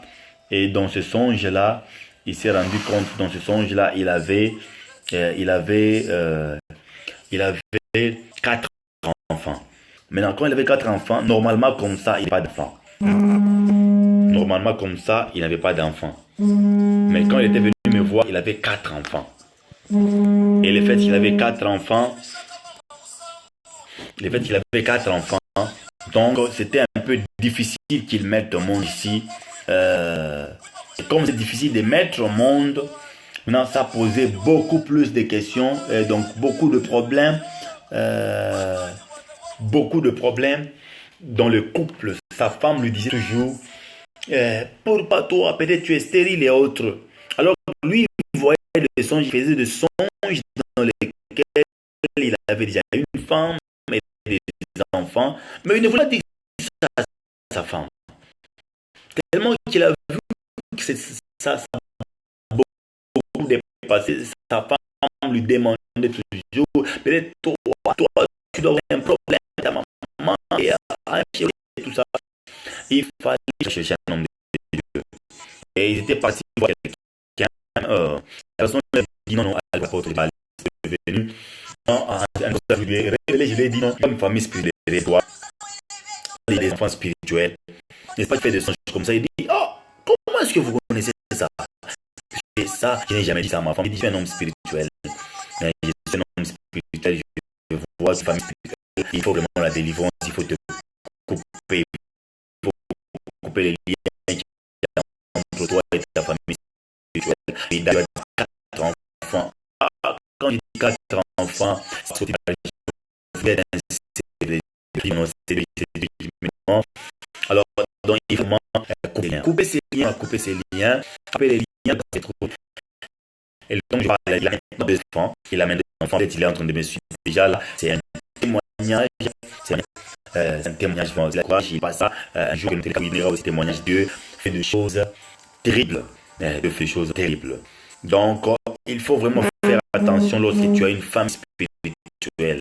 Speaker 1: et dans ce songe-là, il s'est rendu compte, dans ce songe-là, il avait 4 enfants. Maintenant, quand il avait 4 enfants, normalement comme ça, il n'avait pas d'enfants. Normalement comme ça, il n'avait pas d'enfants. Mais quand il était venu me voir, il avait 4 enfants. Et le fait qu'il avait 4 enfants, donc c'était un peu difficile qu'il mette au monde ici. Et comme c'est difficile de mettre au monde, maintenant ça posait beaucoup plus de questions, et donc beaucoup de problèmes dans le couple. Sa femme lui disait toujours, pourquoi toi, peut-être tu es stérile et autres. Alors lui, il voyait des songes, il faisait des songes dans lesquels il avait déjà une femme et des enfants, mais il ne voulait pas dire ça à sa femme. Tellement qu'il a vu que ça a beaucoup dépassé. Sa femme lui demandait toujours, peut-être toi, tu dois avoir un problème, ta maman, et un chéri, et tout ça. Il fallait chercher un homme de Dieu. Et ils étaient partis voir quelqu'un. La personne lui a dit non, elle va pas être venue. Je lui ai dit non, une famille spirituelle, toi, des enfants spirituels. N'est-ce pas, tu fais des songes comme ça. Il dit, oh, comment est-ce que vous connaissez ça? Et ça, je n'ai jamais dit ça à ma femme. Il dit, je suis un homme spirituel. Je suis un homme spirituel, je vois une famille spirituelle. Il faut vraiment la délivrance, il faut te couper. Il faut couper les liens entre toi et ta famille spirituelle. Et d'ailleurs, 4 enfants. Quand je dis 4 enfants, c'est alors, donc, il faut couper ses liens, couper les liens dans ses trous. Et donc, je parle, il a maintenant 2 enfants, il a maintenant 2 enfants, peut-être il est en train de me suivre. Déjà là, c'est un témoignage, c'est un témoignage, il passe ça, un jour, il dira aussi témoignage de fait de choses terribles, Donc, il faut vraiment faire attention lorsque tu as une femme spirituelle.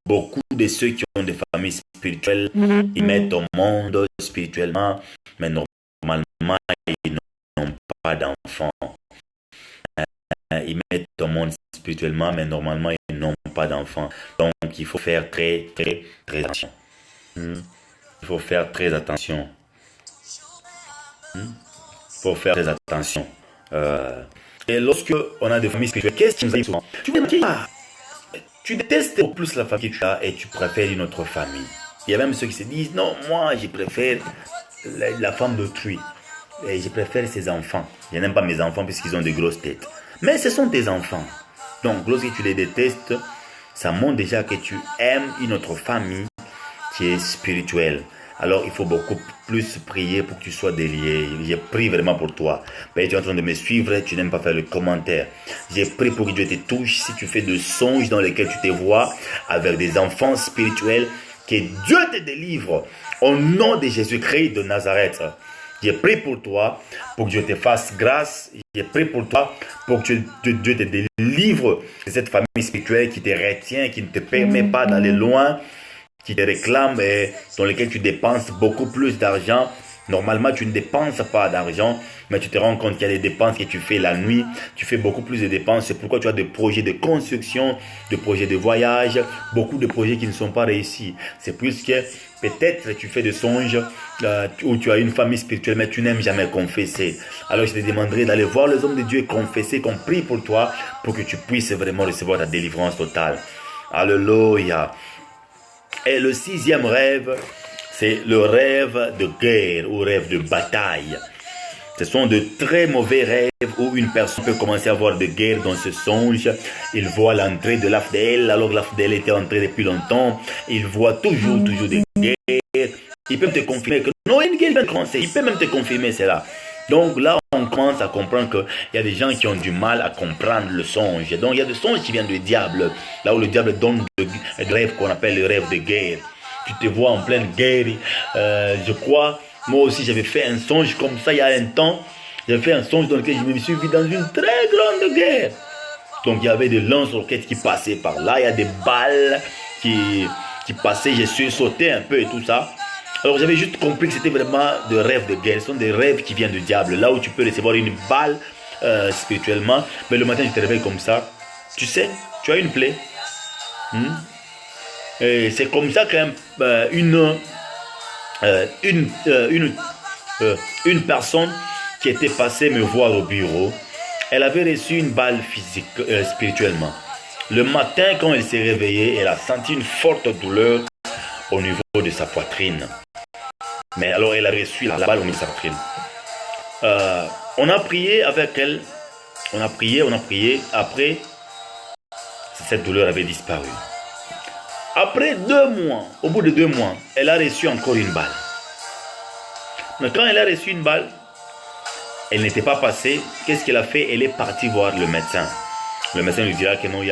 Speaker 1: Beaucoup de ceux qui ont des familles spirituelles, ils mettent au monde spirituellement, mais normalement, ils n'ont pas d'enfants. Ils mettent au monde spirituellement, mais normalement, ils n'ont pas d'enfants. Donc, il faut faire très, très, très attention. Il faut faire très attention. Et lorsque on a des familles spirituelles, qu'est-ce qui nous arrive souvent? Tu détestes au plus la famille que tu as et tu préfères une autre famille. Il y a même ceux qui se disent, non, moi, je préfère la femme d'autrui. Et je préfère ses enfants. Je n'aime pas mes enfants puisqu'ils ont de grosses têtes. Mais ce sont tes enfants. Donc, lorsque tu les détestes, ça montre déjà que tu aimes une autre famille qui est spirituelle. Alors, il faut beaucoup plus prier pour que tu sois délié. J'ai prié vraiment pour toi. Mais tu es en train de me suivre, tu n'aimes pas faire le commentaire. J'ai prié pour que Dieu te touche. Si tu fais des songes dans lesquels tu te vois avec des enfants spirituels, Que Dieu te délivre au nom de Jésus-Christ de Nazareth. J'ai prié pour toi, pour que Dieu te fasse grâce. J'ai prié pour toi, pour que Dieu te délivre de cette famille spirituelle qui te retient, qui ne te permet pas d'aller loin, qui te réclame et dans lequel tu dépenses beaucoup plus d'argent. Normalement, tu ne dépenses pas d'argent, mais tu te rends compte qu'il y a des dépenses que tu fais la nuit. Tu fais beaucoup plus de dépenses. C'est pourquoi tu as des projets de construction, des projets de voyage, beaucoup de projets qui ne sont pas réussis. C'est plus que peut-être tu fais des songes où tu as une famille spirituelle, mais tu n'aimes jamais confesser. Alors je te demanderai d'aller voir les hommes de Dieu et confesser, qu'on prie pour toi, pour que tu puisses vraiment recevoir ta délivrance totale. Alléluia. Et le 6e rêve, c'est le rêve de guerre ou rêve de bataille. Ce sont de très mauvais rêves où une personne peut commencer à avoir de guerre dans ce songe. Il voit l'entrée de l'AFDL alors que l'AFDL était entrée depuis longtemps. Il voit toujours des guerres. Il peut même te confirmer que non, il y a une guerre vient de commencer. Il peut même te confirmer cela. Donc là, on commence à comprendre qu'il y a des gens qui ont du mal à comprendre le songe. Donc il y a des songes qui viennent du diable. Là où le diable donne des rêves qu'on appelle le rêve de guerre. Tu te vois en pleine guerre. Je crois, moi aussi j'avais fait un songe comme ça il y a un temps. J'avais fait un songe dans lequel je me suis vu dans une très grande guerre. Donc il y avait des lance-roquettes qui passaient par là. Il y a des balles qui passaient. Je suis sauté un peu et tout ça. Alors j'avais juste compris que c'était vraiment des rêves de guerre. Ce sont des rêves qui viennent du diable. Là où tu peux recevoir une balle spirituellement. Mais le matin je te réveille comme ça. Tu sais, tu as une plaie. Et c'est comme ça qu'une personne qui était passée me voir au bureau, elle avait reçu une balle physique, spirituellement. Le matin, quand elle s'est réveillée, elle a senti une forte douleur au niveau de sa poitrine. Mais alors, elle a reçu la balle au niveau de sa poitrine. On a prié avec elle. On a prié. Après, cette douleur avait disparu. Après 2 mois, au bout de 2 mois, elle a reçu encore une balle. Mais quand elle a reçu une balle, elle n'était pas passée. Qu'est-ce qu'elle a fait? Elle est partie voir le médecin. Le médecin lui dira que non, tu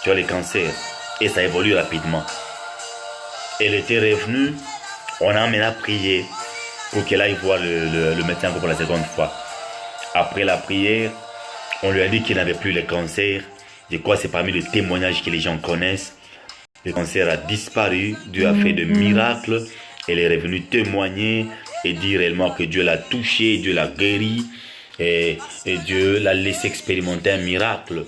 Speaker 1: as le cancer. Et ça évolue rapidement. Elle était revenue. On a maintenant prié pour qu'elle aille voir le médecin pour la seconde fois. Après la prière, on lui a dit qu'il n'avait plus le cancer. Je crois que c'est parmi les témoignages que les gens connaissent. Le cancer a disparu, Dieu a fait de miracles. Elle est revenue témoigner et dire réellement que Dieu l'a touché, Dieu l'a guéri et Dieu l'a laissé expérimenter un miracle.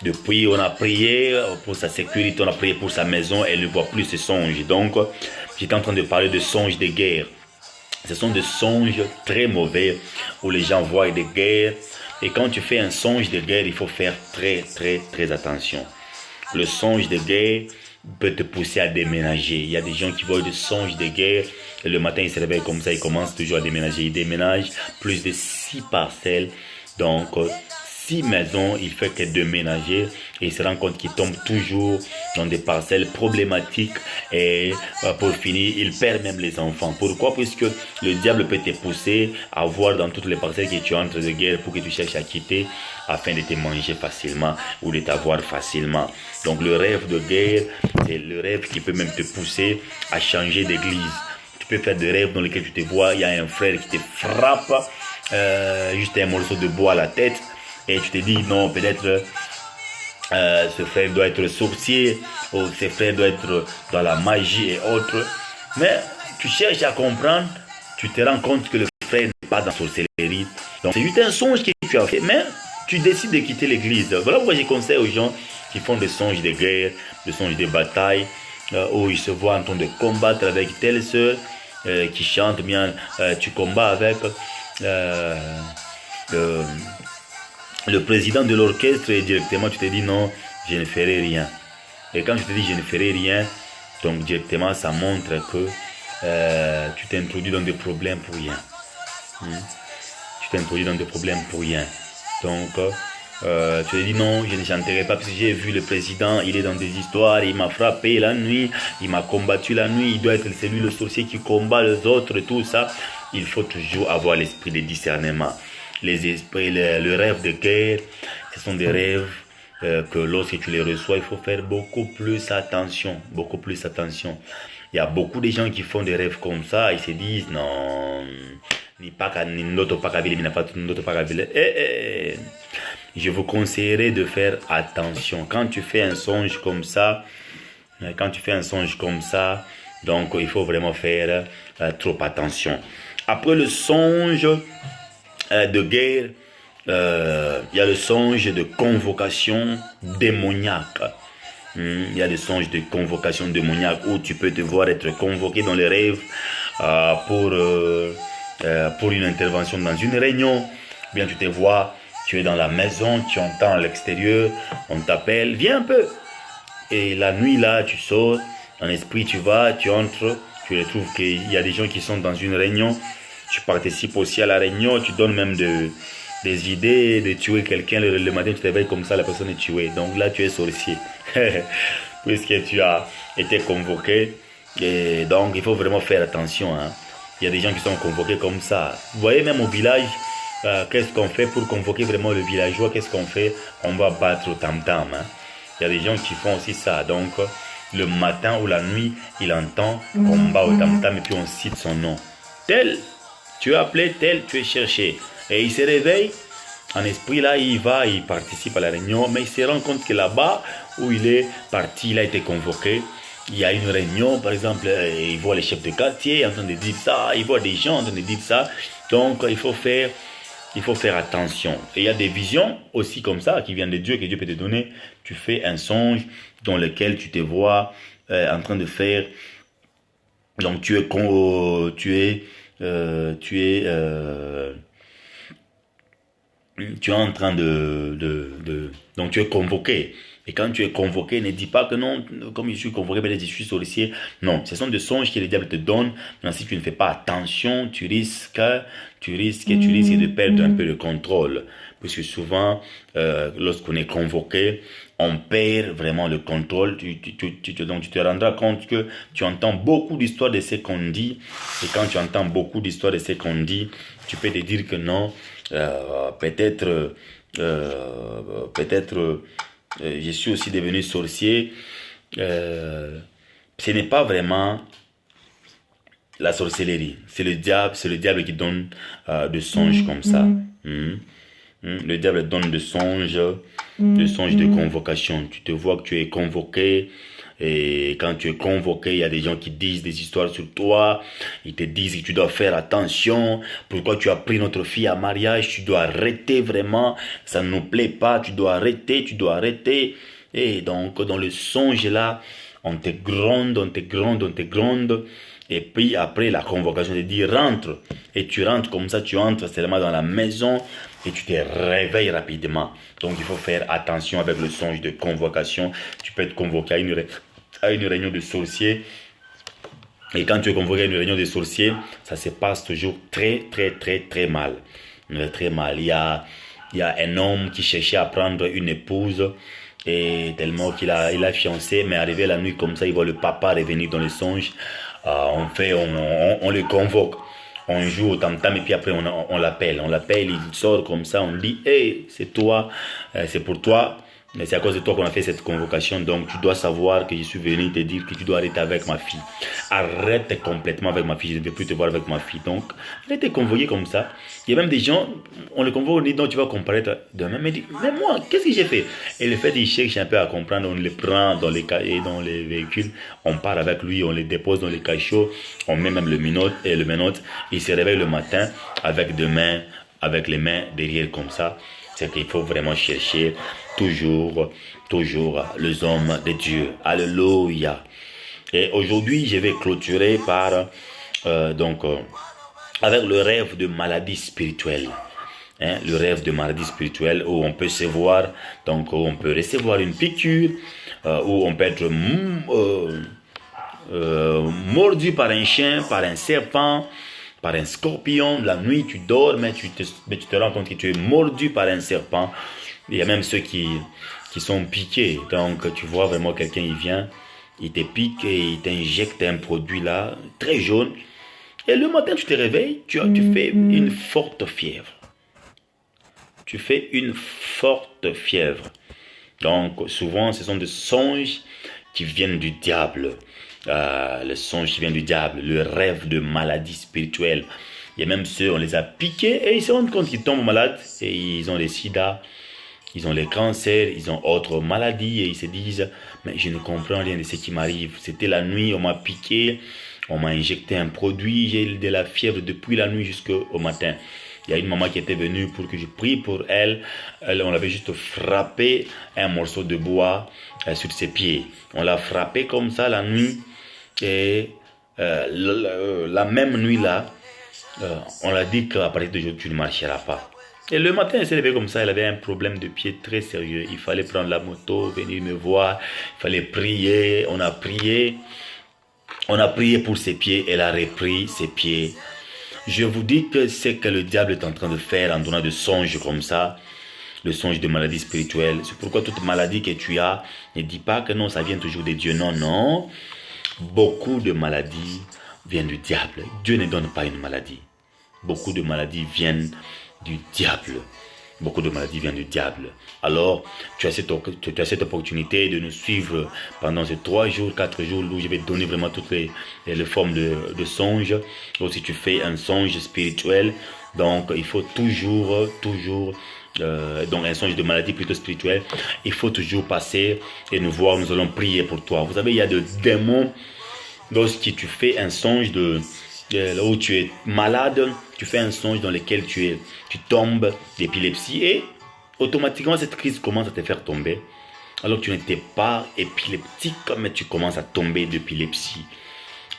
Speaker 1: Depuis, on a prié pour sa sécurité, on a prié pour sa maison, elle ne voit plus ses songes. Donc, j'étais en train de parler de songes de guerre. Ce sont des songes très mauvais où les gens voient des guerres. Et quand tu fais un songe de guerre, il faut faire très attention. Le songe de guerre peut te pousser à déménager. Il y a des gens qui voient des songes de guerre et le matin ils se réveillent comme ça, ils commencent toujours à déménager. Ils déménagent plus de 6 parcelles, donc 6 maisons, il fait que déménager et il se rend compte qu'il tombe toujours dans des parcelles problématiques et pour finir, il perd même les enfants. Pourquoi? Puisque le diable peut te pousser à voir dans toutes les parcelles que tu entres de guerre pour que tu cherches à quitter afin de te manger facilement ou de t'avoir facilement. Donc le rêve de guerre, c'est le rêve qui peut même te pousser à changer d'église. Tu peux faire des rêves dans lesquels tu te vois, il y a un frère qui te frappe juste un morceau de bois à la tête. Et tu te dis, non, peut-être ce frère doit être sorcier, ou ce frère doit être dans la magie et autres. Mais tu cherches à comprendre, tu te rends compte que le frère n'est pas dans la sorcellerie. Donc c'est juste un songe que tu as fait, mais tu décides de quitter l'église. Voilà pourquoi je conseille aux gens qui font des songes de guerre, des songes de bataille, où ils se voient en train de combattre avec telle sœur, qui chante bien, tu combats avec le président de l'orchestre et directement tu te dis non, je ne ferai rien. Et quand je te dis je ne ferai rien, donc directement ça montre que tu t'introduis dans des problèmes pour rien. Tu t'introduis dans des problèmes pour rien. Donc tu te dis non, je ne chanterai pas parce que j'ai vu le président, il est dans des histoires, il m'a frappé la nuit, il m'a combattu la nuit, il doit être celui le sorcier qui combat les autres et tout ça. Il faut toujours avoir l'esprit de discernement. Les esprits, le rêve de guerre, ce sont des rêves que lorsque tu les reçois, il faut faire beaucoup plus attention, beaucoup plus attention. Il y a beaucoup de gens qui font des rêves comme ça, ils se disent, non, je vous conseillerais de faire attention. Quand tu fais un songe comme ça, donc il faut vraiment faire trop attention. Après le songe de guerre, il y a le songe de convocation démoniaque. Il y a le songe de convocation démoniaque où tu peux te voir être convoqué dans les rêves pour une intervention dans une réunion. Bien, tu te vois, tu es dans la maison, tu entends à l'extérieur, on t'appelle, viens un peu. Et la nuit là, tu sors, en esprit tu vas, tu entres, tu retrouves qu'il y a des gens qui sont dans une réunion, tu participes aussi à la réunion, tu donnes même des idées de tuer quelqu'un, le matin tu te réveilles comme ça, la personne est tuée. Donc là tu es sorcier, puisque tu as été convoqué. Et donc il faut vraiment faire attention, hein. Il y a des gens qui sont convoqués comme ça. Vous voyez, même au village, qu'est-ce qu'on fait pour convoquer vraiment le villageois? Qu'est-ce qu'on fait? On va battre au tam-tam, hein. Il y a des gens qui font aussi ça. Donc, le matin ou la nuit, il entend qu'on bat au tam-tam et puis on cite son nom. Tel, tu es appelé, tel, tu es cherché. Et il se réveille, en esprit, là, il va, il participe à la réunion, mais il se rend compte que là-bas, où il est parti, il a été convoqué. Il y a une réunion, par exemple, il voit les chefs de quartier en train de dire ça, il voit des gens en train de dire ça. Donc, il faut faire attention. Et il y a des visions aussi comme ça qui viennent de Dieu, que Dieu peut te donner. Tu fais un songe dans lequel tu te vois en train de faire. Donc tu es en train donc tu es convoqué. Et quand tu es convoqué, ne dis pas que non, comme je suis convoqué, je suis sorcier. Non, ce sont des songes que le diable te donne. Mais si tu ne fais pas attention, tu risques de perdre un peu le contrôle. Puisque souvent, lorsqu'on est convoqué, on perd vraiment le contrôle. Donc tu te rendras compte que tu entends beaucoup d'histoires de ce qu'on dit. Et quand tu entends beaucoup d'histoires de ce qu'on dit, tu peux te dire que non, peut-être je suis aussi devenu sorcier. Ce n'est pas vraiment la sorcellerie. C'est le diable qui donne des songes comme ça. Le diable donne des songes de convocation. Tu te vois que tu es convoqué. Et quand tu es convoqué, il y a des gens qui disent des histoires sur toi. Ils te disent que tu dois faire attention. Pourquoi tu as pris notre fille à mariage? Tu dois arrêter vraiment. Ça ne nous plaît pas. Tu dois arrêter. Et donc, dans le songe là, on te gronde. Et puis après la convocation, te dit rentre. Et tu rentres comme ça, tu entres seulement dans la maison et tu te réveilles rapidement. Donc il faut faire attention avec le songe de convocation. Tu peux être convoqué à une réunion de sorciers. Et quand tu es convoqué à une réunion de sorciers, ça se passe toujours très mal. Très mal. Il y a un homme qui cherchait à prendre une épouse. Et tellement qu'il a fiancé, mais arrivé la nuit comme ça, il voit le papa revenir dans le songe. On le convoque. On joue au tam-tam et puis après on l'appelle. Il sort comme ça, on dit, hey, c'est toi, c'est pour toi. Mais c'est à cause de toi qu'on a fait cette convocation. Donc tu dois savoir que je suis venu te dire que tu dois arrêter avec ma fille. Arrête complètement avec ma fille. Je ne veux plus te voir avec ma fille. Donc il a été convoqué comme ça. Il y a même des gens, on le convoque, on dit non, tu vas comparaître demain. Mais dit, mais moi, qu'est-ce que j'ai fait? Et le fait qu'il cherche un peu à comprendre, on le prend dans les véhicules, on part avec lui, on le dépose dans les cachots, on met même le menottes. Il se réveille le matin avec les mains derrière comme ça. C'est qu'il faut vraiment chercher toujours les hommes de Dieu. Alléluia. Et aujourd'hui, je vais clôturer par avec le rêve de maladie spirituelle. Le rêve de maladie spirituelle où on peut se voir, donc où on peut recevoir une piqûre, où on peut être mordu par un chien, par un serpent, par un scorpion. La nuit, tu dors, mais tu te rends compte que tu es mordu par un serpent. Il y a même ceux qui sont piqués. Donc, tu vois vraiment quelqu'un, il vient, il te pique et il t'injecte un produit là, très jaune. Et le matin, tu te réveilles, tu fais une forte fièvre. Tu fais une forte fièvre. Donc, souvent, ce sont des songes qui viennent du diable. le songe qui vient du diable, le rêve de maladie spirituelle. Il y a même ceux, on les a piqués et ils se rendent compte qu'ils tombent malades et ils ont les sida, ils ont les cancers, ils ont autres maladies et ils se disent « mais je ne comprends rien de ce qui m'arrive. C'était la nuit, on m'a piqué, on m'a injecté un produit, j'ai de la fièvre depuis la nuit jusqu'au matin. » Il y a une maman qui était venue pour que je prie pour elle. On l'avait juste frappé un morceau de bois sur ses pieds. On l'a frappé comme ça la nuit. Et la même nuit-là, on l'a dit qu'à partir d'aujourd'hui, tu ne marcheras pas. Et le matin, elle s'est levée comme ça. Elle avait un problème de pied très sérieux. Il fallait prendre la moto, venir me voir. Il fallait prier. On a prié. On a prié pour ses pieds. Elle a repris ses pieds. Je vous dis que c'est que le diable est en train de faire en donnant des songes comme ça, le songe de maladie spirituelle. C'est pourquoi toute maladie que tu as, ne dis pas que non, ça vient toujours de Dieu. Non, non. Beaucoup de maladies viennent du diable. Dieu ne donne pas une maladie. Beaucoup de maladies viennent du diable. Beaucoup de maladies viennent du diable. Alors, tu as cette opportunité de nous suivre pendant ces 3 jours, 4 jours où je vais te donner vraiment toutes les formes de songes. Ou si tu fais un songe spirituel, donc il faut toujours, donc un songe de maladie plutôt spirituelle, il faut toujours passer et nous voir, nous allons prier pour toi. Vous savez, il y a des démons, lorsque tu fais un songe où tu es malade, tu fais un songe dans lequel tu tombes d'épilepsie et automatiquement cette crise commence à te faire tomber. Alors que tu n'étais pas épileptique, mais tu commences à tomber d'épilepsie.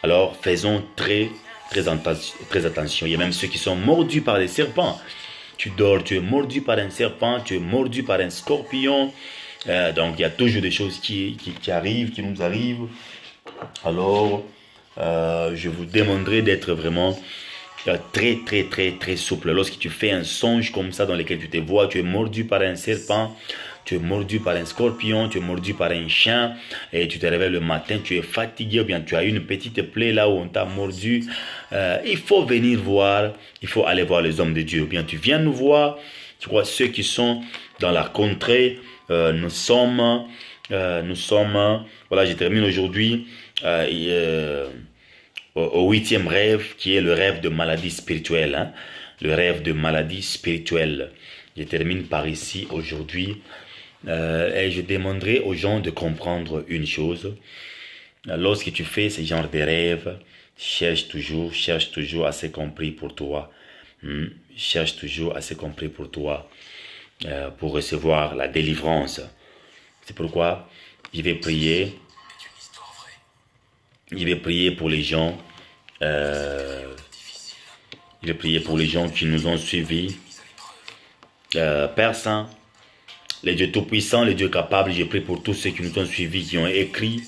Speaker 1: Alors faisons très attention. Il y a même ceux qui sont mordus par des serpents. Tu dors, tu es mordu par un serpent, tu es mordu par un scorpion. Donc il y a toujours des choses qui arrivent, qui nous arrivent. Alors je vous demanderai d'être vraiment très souple. Lorsque tu fais un songe comme ça dans lequel tu te vois, tu es mordu par un serpent, tu es mordu par un scorpion, tu es mordu par un chien et tu te réveilles le matin, tu es fatigué ou bien tu as une petite plaie là où on t'a mordu, il faut venir voir, il faut aller voir les hommes de Dieu. Ou bien tu viens nous voir, tu vois, ceux qui sont dans la contrée, nous sommes, voilà, je termine aujourd'hui au 8e rêve qui est le rêve de maladie spirituelle, hein? Le rêve de maladie spirituelle. Je termine par ici aujourd'hui et je demanderai aux gens de comprendre une chose. Lorsque tu fais ce genre de rêve, cherche toujours assez compris pour toi. Cherche toujours assez compris pour toi pour recevoir la délivrance. C'est pourquoi je vais prier. Je vais prier pour les gens. Je vais prier pour les gens qui nous ont suivis. Père Saint, les dieux tout-puissants, les dieux capables, je prie pour tous ceux qui nous ont suivis, qui ont écrit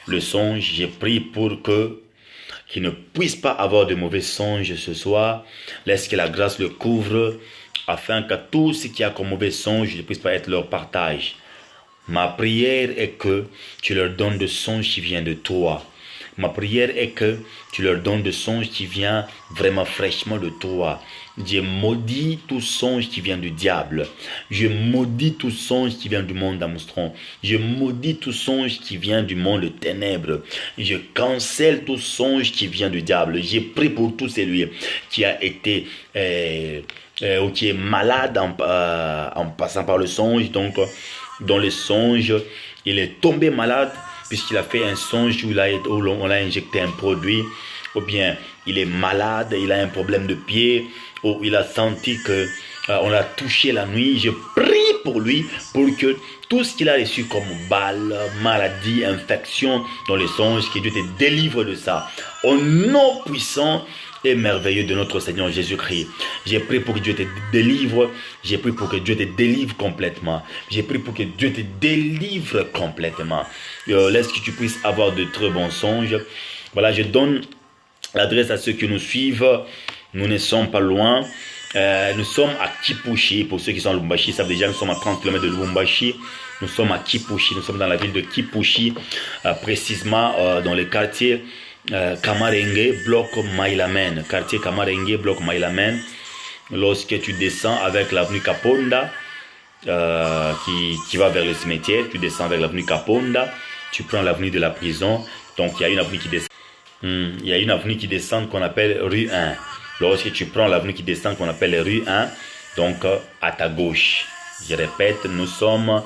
Speaker 1: le songe. Je prie pour qu'ils ne puissent pas avoir de mauvais songes ce soir. Laisse que la grâce le couvre, afin que tout ce qui a comme mauvais songe ne puisse pas être leur partage. Ma prière est que tu leur donnes de songes qui viennent de toi. Ma prière est que tu leur donnes de songes qui viennent vraiment fraîchement de toi. Je maudis tout songe qui vient du diable. Je maudis tout songe qui vient du monde d'Armstrong. Je maudis tout songe qui vient du monde de ténèbres. Je cancelle tout songe qui vient du diable. Je prie pour tout celui qui a été ou qui est malade en passant par le songe. Donc, dans le songe, il est tombé malade puisqu'il a fait un songe où on l'a injecté un produit, ou bien il est malade, il a un problème de pied, ou il a senti que on l'a touché la nuit. Je prie pour lui, pour que tout ce qu'il a reçu comme balle, maladie, infection dans les songes, que Dieu te délivre de ça. Au nom puissant et merveilleux de notre Seigneur Jésus-Christ. J'ai prié pour que Dieu te délivre. J'ai prié pour que Dieu te délivre complètement. J'ai prié pour que Dieu te délivre complètement. Laisse que tu puisses avoir de très bons songes. Voilà, je donne l'adresse à ceux qui nous suivent. Nous ne sommes pas loin. Nous sommes à Kipushi. Pour ceux qui sont à Lubumbashi, ça veut déjà nous sommes à 30 km de Lubumbashi. Nous sommes à Kipushi. Nous sommes dans la ville de Kipushi, précisément dans le quartier Kamarenge, bloc Mailamen. Quartier Kamarenge, bloc Mailamen. Lorsque tu descends avec l'avenue Kaponda, qui va vers le cimetière, tu descends avec l'avenue Kaponda. tu prends l'avenue de la prison. Donc, il y a une avenue qui descend. Il y a une avenue qui descend qu'on appelle rue 1. Lorsque tu prends l'avenue qui descend qu'on appelle rue 1, donc à ta gauche. Je répète, nous sommes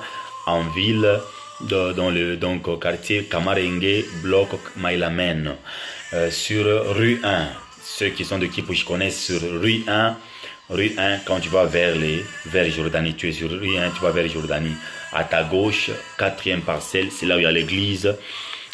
Speaker 1: en ville, dans le quartier Kamarengue, bloc Mailamen, sur rue 1. Ceux qui sont de Kipush connaissent sur rue 1. Rue 1, quand tu vas vers Jordanie, tu es sur rue 1, tu vas vers Jordanie. À ta gauche, 4e parcelle, c'est là où il y a l'église.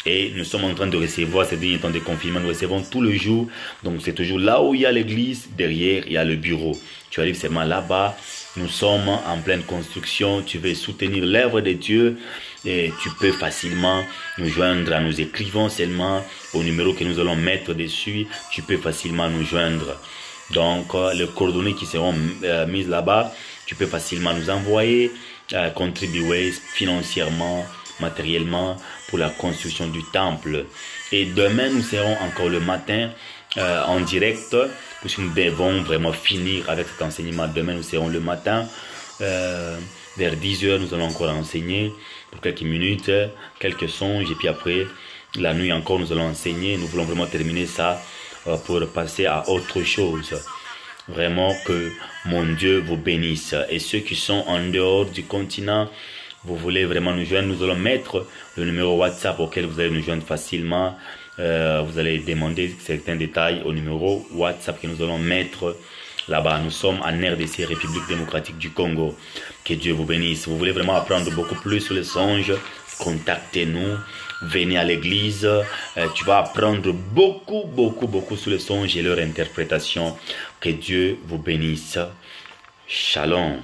Speaker 1: Et nous sommes en train de recevoir ces derniers temps de confinement, nous recevons tous les jours. Donc c'est toujours là où il y a l'église, derrière il y a le bureau. Tu arrives seulement là-bas, nous sommes en pleine construction, tu veux soutenir l'œuvre de Dieu et tu peux facilement nous joindre en nous écrivant seulement au numéro que nous allons mettre dessus, tu peux facilement nous joindre. Donc les coordonnées qui seront mises là-bas, tu peux facilement nous envoyer, contribuer financièrement, matériellement pour la construction du temple. Et demain, nous serons encore le matin en direct, puisque nous devons vraiment finir avec cet enseignement. Demain, nous serons le matin, vers 10h, nous allons encore enseigner pour quelques minutes, quelques songes, et puis après, la nuit encore, nous allons enseigner. Nous voulons vraiment terminer ça pour passer à autre chose. Vraiment que mon Dieu vous bénisse. Et ceux qui sont en dehors du continent, vous voulez vraiment nous joindre, nous allons mettre le numéro WhatsApp auquel vous allez nous joindre facilement. Vous allez demander certains détails au numéro WhatsApp que nous allons mettre là-bas. Nous sommes en RDC, République démocratique du Congo. Que Dieu vous bénisse. Vous voulez vraiment apprendre beaucoup plus sur les songes, contactez-nous. Venez à l'église. Tu vas apprendre beaucoup sur les songes et leur interprétation. Que Dieu vous bénisse. Shalom.